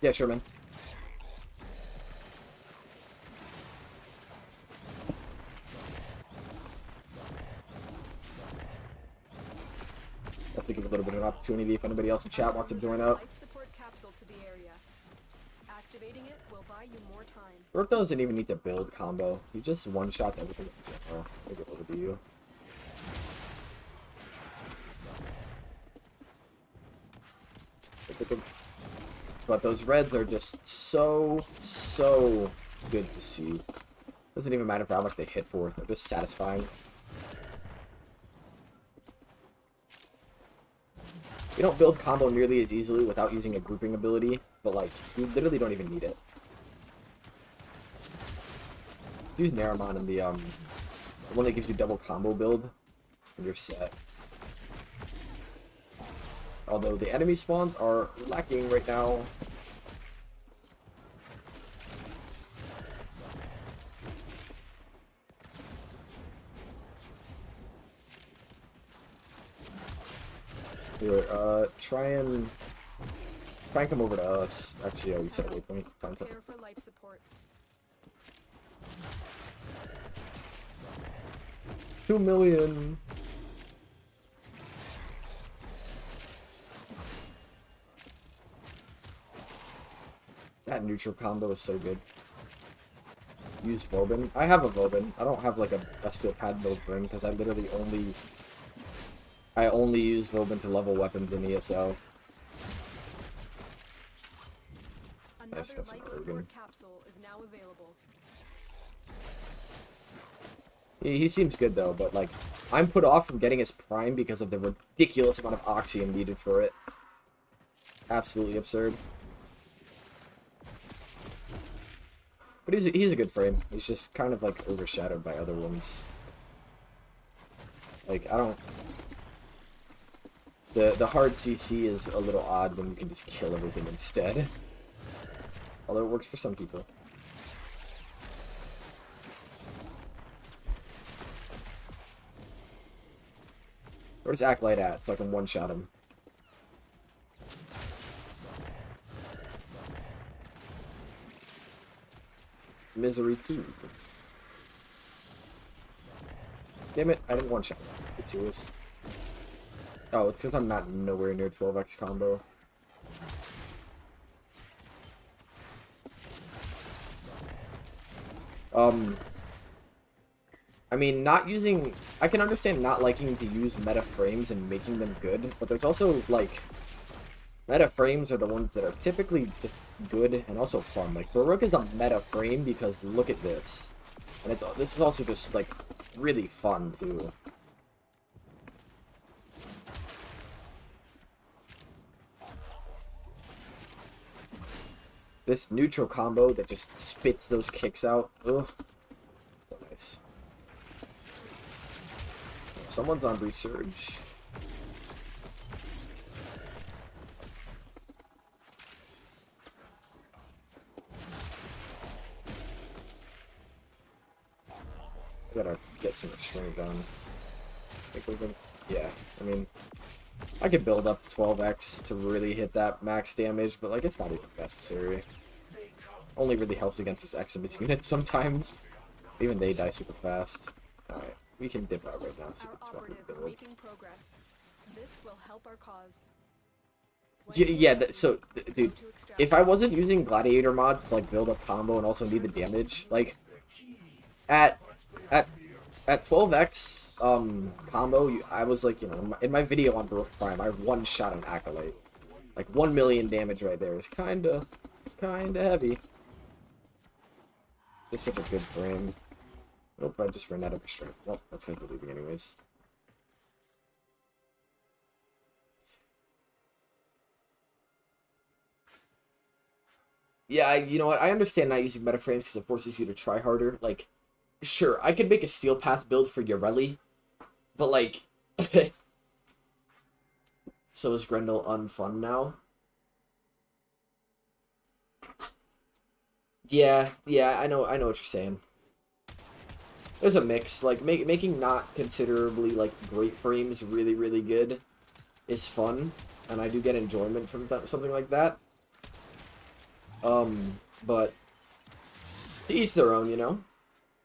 Yeah, sure, man. Have to give a little bit of an opportunity if anybody else in chat wants to join up. life support capsule to the area. Activating it will buy you more time. Rook doesn't even need to build combo. He just one-shot everything. Oh, maybe it'll be you. But those reds are just so good to see. Doesn't even matter for how much they hit for. They're just satisfying. You don't build combo nearly as easily without using a grouping ability, but like, you literally don't even need it. Use Naramon in the one that gives you double combo build, and you're set. Although the enemy spawns are lacking right now. Here, try and come over to us. Actually, we said waypoint. Prepare for life support. 2 million. That neutral combo is so good. Use Vobin. I have a Vobin. I don't have like a Bestial Pad build for him because I literally only use Vobin to level weapons in ESO. Another Nice, got some life Ergen. support capsule is now available. He seems good though, but like, I'm put off from getting his prime because of the ridiculous amount of Oxium needed for it. Absolutely absurd. But he's a good frame. He's just kind of like overshadowed by other ones. Like, I don't... The hard CC is a little odd when you can just kill everything instead. Although it works for some people. Where's Acolyte at so I can one-shot him? Misery 2. Damn it, I didn't one shot. Are you serious? Oh, it's because I'm not nowhere near 12x combo. I mean, not using... I can understand not liking to use meta frames and making them good, but there's also, like... Meta frames are the ones that are typically just good and also fun. Like, Baroque is a meta frame because look at this. And this is also just, like, really fun, too. This neutral combo that just spits those kicks out. Ugh. So nice. Someone's on resurge. I gotta get some restraint done. I think we're gonna... Yeah, I mean... I could build up to 12x to really hit that max damage, but, like, it's not even necessary. Only really helps against this Exodus unit sometimes. Even they die super fast. Alright, we can dip out right now. So Our operative is making progress. This will help our cause. Yeah, dude, if I wasn't using gladiator mods to, like, build up combo and also need the damage, like, at 12x combo, I was like, you know, in my video on Warframe, I one shot an acolyte. Like 1 million damage right there is kinda heavy. Just such a good frame. Nope, I just ran out of restraint. Well, that's gonna be leaving anyways. Yeah, you know what? I understand not using meta frames because it forces you to try harder. Like, sure, I could make a steel path build for Yoreli, but like, so is Grendel unfun now? Yeah, I know what you're saying. There's a mix. Like, making not considerably, like, great frames really good is fun, and I do get enjoyment from something like that. But to each their own, you know?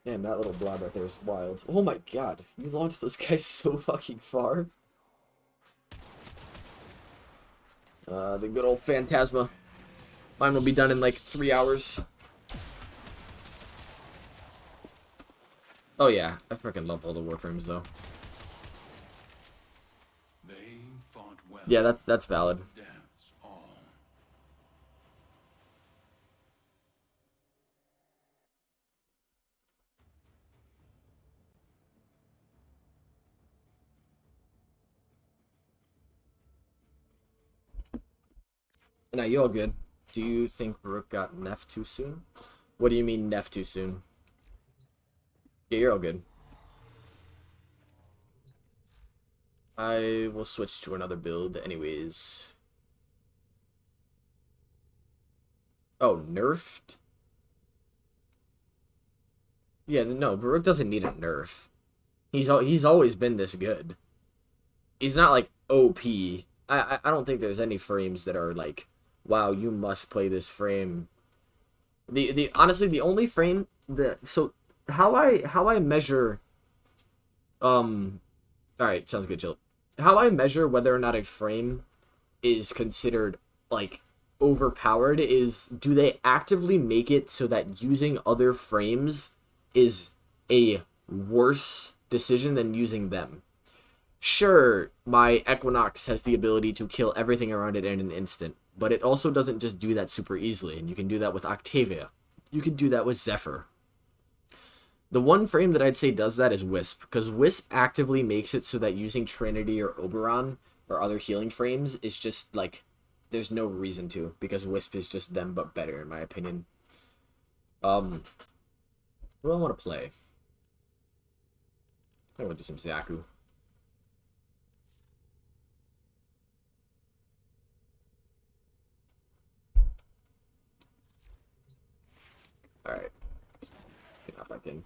Damn, that little blob right there is wild. Oh my god, you launched this guy so fucking far. The good old Phantasma. Mine will be done in like 3 hours. Oh yeah, I freaking love all the Warframes though. They fought well. Yeah, that's valid. That's all. Nah, you all good. Do you think Rook got Neff too soon? What do you mean Neff too soon? Yeah, you're all good. I will switch to another build anyways. Oh, nerfed? Yeah, no, Baruch doesn't need a nerf. He's always been this good. He's not like OP. I don't think there's any frames that are like, wow, you must play this frame. The honestly, the only frame that how I measure alright, sounds good, chill. How I measure whether or not a frame is considered like overpowered is, do they actively make it so that using other frames is a worse decision than using them? Sure, my Equinox has the ability to kill everything around it in an instant, but it also doesn't just do that super easily, and you can do that with Octavia. You can do that with Zephyr. The one frame that I'd say does that is Wisp, because Wisp actively makes it so that using Trinity or Oberon or other healing frames is just, like, there's no reason to, because Wisp is just them but better, in my opinion. What do I want to play? I want to do some Zaku. Alright. Get that back in.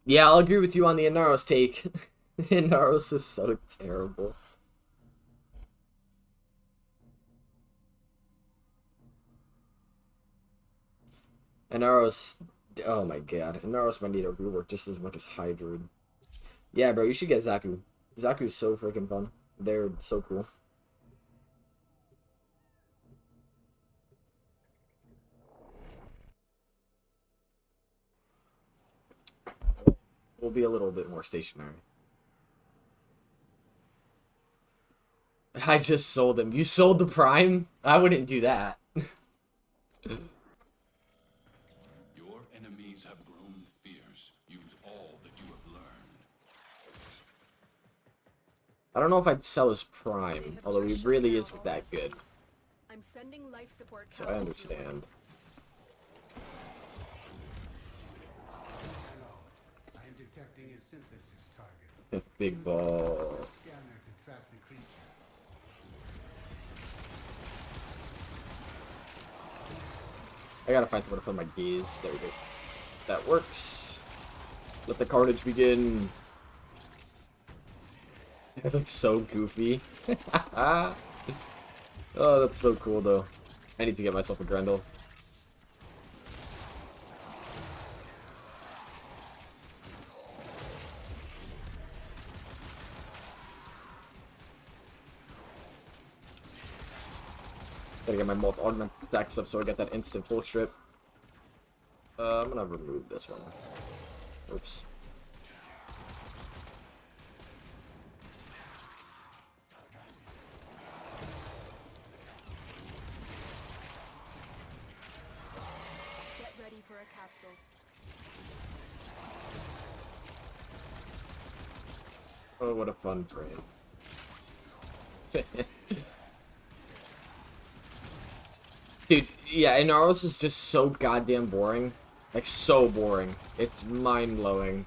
Yeah, I'll agree with you on the Inaros take. Inaros is so terrible. Inaros, oh my god, Inaros might need a rework just as much as Hydroid. Yeah, bro, you should get Zaku. Zaku's so freaking fun. They're so cool. We'll be a little bit more stationary. I just sold him. You sold the Prime? I wouldn't do that. Your enemies have grown fierce. Use all that you have learned. I don't know if I'd sell his Prime, They have although he just shut really down isn't all that good. systems. I'm sending life support So I capsules understand. Hello. I am detecting a synthesis target. Big Use the ball. synthesis scanner to track the creature. I gotta find somewhere to put my gaze. There we go. That works. Let the carnage begin. It looks so goofy. Oh, that's so cool, though. I need to get myself a Grendel. Gotta get my Molt Augment stacks up so I get that instant full strip. I'm gonna remove this one. Oops. Get ready for a capsule. Oh, what a fun frame. Dude, yeah, Inaros is just so goddamn boring. Like, so boring. It's mind-blowing.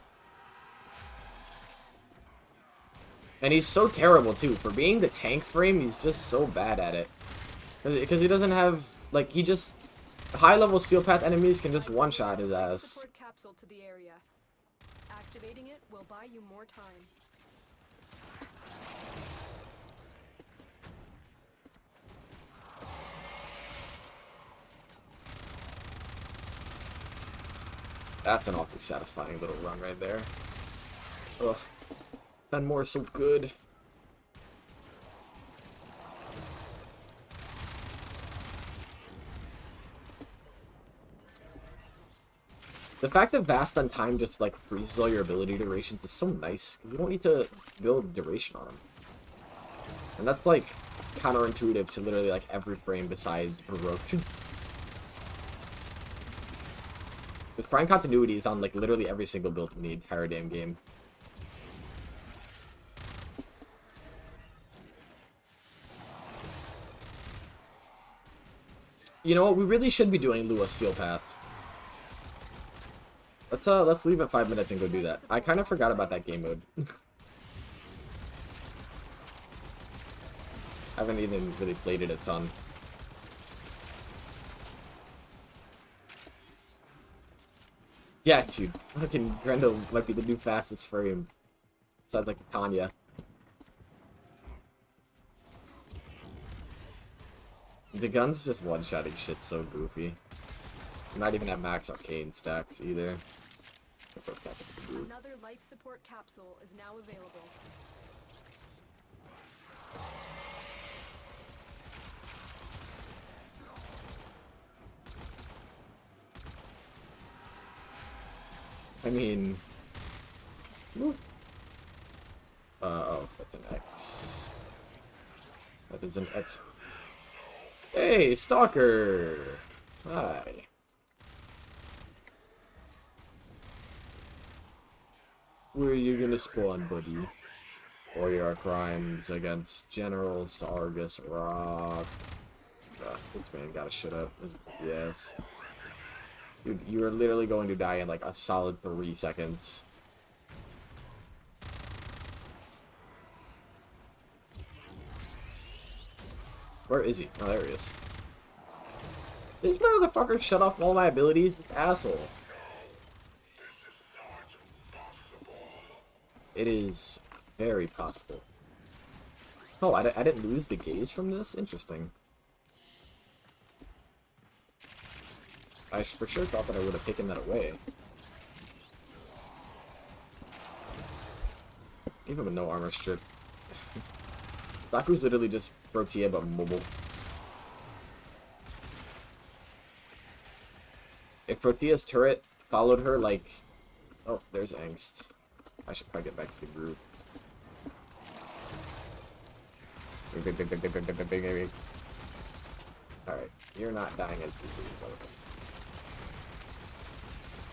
And he's so terrible, too. For being the tank frame, he's just so bad at it. Because he doesn't have... Like, he just... High-level Steel Path enemies can just one-shot his Life ass. support capsule to the area. Activating it will buy you more time. That's an awfully satisfying little run right there. Ugh. Fenmore is so good. The fact that Vast on Time just like freezes all your ability durations is so nice, because you don't need to build duration on them. And that's like counterintuitive to literally like every frame besides Baroque. Because Prime Continuity is on like literally every single build in the entire damn game. You know what? We really should be doing Lua Steel Path. Let's leave it 5 minutes and go do that. I kind of forgot about that game mode. Haven't even really played it a ton. Yeah, dude. Fucking Grendel might be the new fastest frame. Sounds like Tanya. The gun's just one-shotting shit so goofy. Not even at max Arcane stacks either. Another life support capsule is now available. I mean... Woo. Oh, that's an X. That is an X. Hey, Stalker! Hi. Where are you gonna spawn, buddy? Or your crimes against Generals, Argus, Rock. This man gotta shut up. Yes. Dude, you are literally going to die in like a solid 3 seconds. Where is he? Oh, there he is. This motherfucker shut off all my abilities, this asshole. It is very possible. Oh, I didn't lose the gaze from this? Interesting. I for sure thought that I would have taken that away. Give him a no armor strip. Baku's literally just Protea but mobile. If Protea's turret followed her like... Oh, there's Angst. I should probably get back to the group. Big. Alright, you're not dying as easily as other.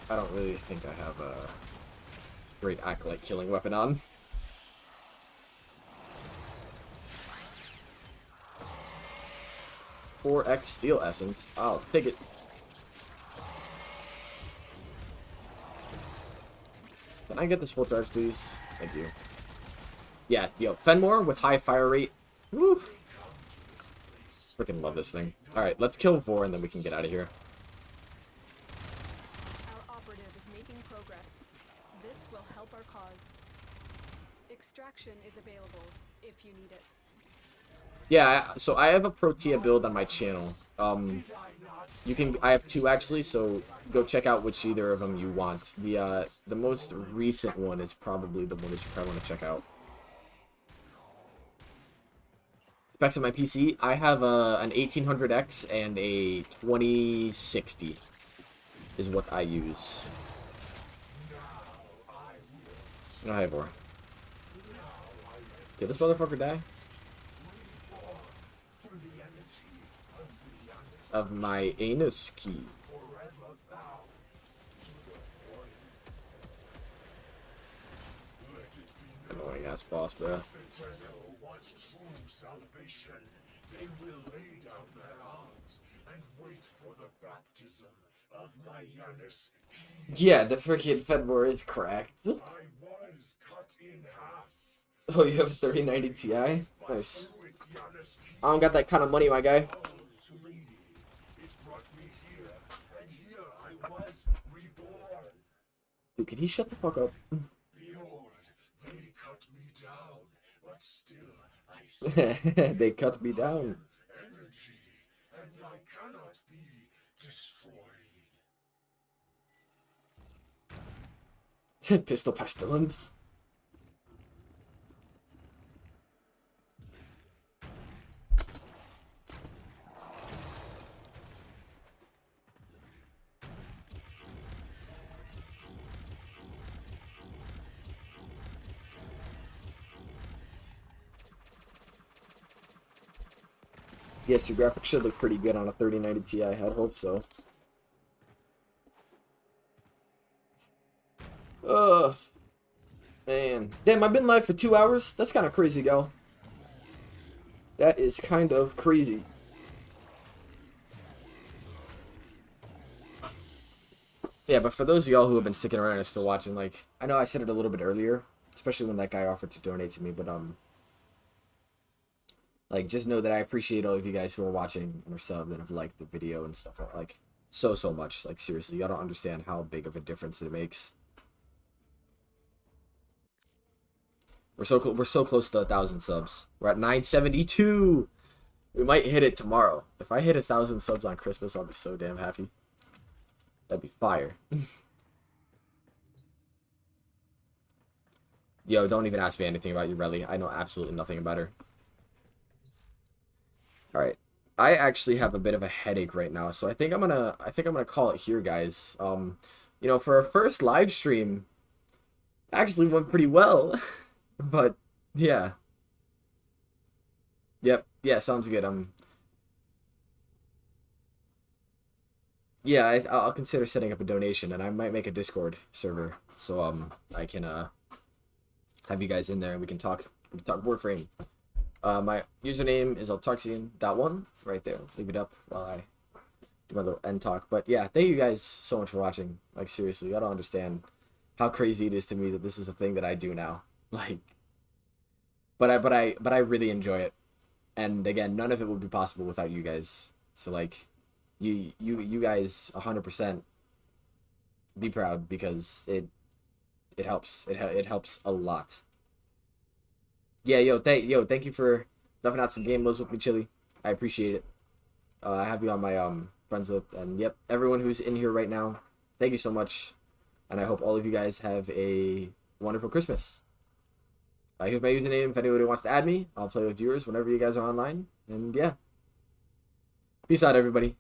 I don't really think I have a great acolyte killing weapon on. $4x steel essence. I'll take it. Can I get this full charge, please? Thank you. Yeah, yo, Fenmore with high fire rate. Woo! Freaking love this thing. Alright, let's kill Vor and then we can get out of here. Our operative is making progress. This will help our cause. Extraction is available if you need it. Yeah, so I have a Protea build on my channel. I have two actually, so go check out which either of them you want. The most recent one is probably the one that you probably want to check out. Specs on my PC, I have an 1800X and a 2060 is what I use. No, hi, Vor. Did this motherfucker die? Of my anus key. Annoying ass boss, bro. They will lay down their arms and wait for the baptism of my Janus. Yeah, the freaking Fedmore is cracked. I was cut in half. Oh, you have a 3090 Ti? Nice. I don't got that kind of money, my guy. It brought me here, and here I was reborn. Dude, can he shut the fuck up? Behold, they cut me down, but still I see They cut me down. energy, and I cannot be destroyed. Pistol pestilence. Yes, your graphics should look pretty good on a 3090 Ti. I hope so. Ugh. Man. Damn, I've been live for 2 hours? That's kind of crazy, yo. That is kind of crazy. Yeah, but for those of y'all who have been sticking around and still watching, like, I know I said it a little bit earlier, especially when that guy offered to donate to me, but, like, just know that I appreciate all of you guys who are watching and are subbed and have liked the video and stuff, like, so much. Like, seriously, y'all don't understand how big of a difference it makes. We're so close to 1,000 subs. We're at 972. We might hit it tomorrow. If I hit 1,000 subs on Christmas, I'll be so damn happy. That'd be fire. Yo, don't even ask me anything about Urelli. I know absolutely nothing about her. Alright. I actually have a bit of a headache right now, so I think I'm gonna call it here, guys. You know, for our first live stream, actually went pretty well. But yeah. Yep, yeah, sounds good. Yeah, I'll consider setting up a donation, and I might make a Discord server, so I can have you guys in there and we can talk Warframe. My username is altarxian.1 right there. Leave it up while I do my little end talk. But yeah, thank you guys so much for watching. Like, seriously, I don't understand how crazy it is to me that this is a thing that I do now. Like, but I really enjoy it. And again, none of it would be possible without you guys. So like, you guys 100% be proud, because it helps. It helps a lot. Yeah, thank you for stuffing out some game modes with me, Chili. I appreciate it. I have you on my friends with. And yep, everyone who's in here right now, thank you so much. And I hope all of you guys have a wonderful Christmas. Here's my username if anybody wants to add me. I'll play with viewers whenever you guys are online. And yeah. Peace out, everybody.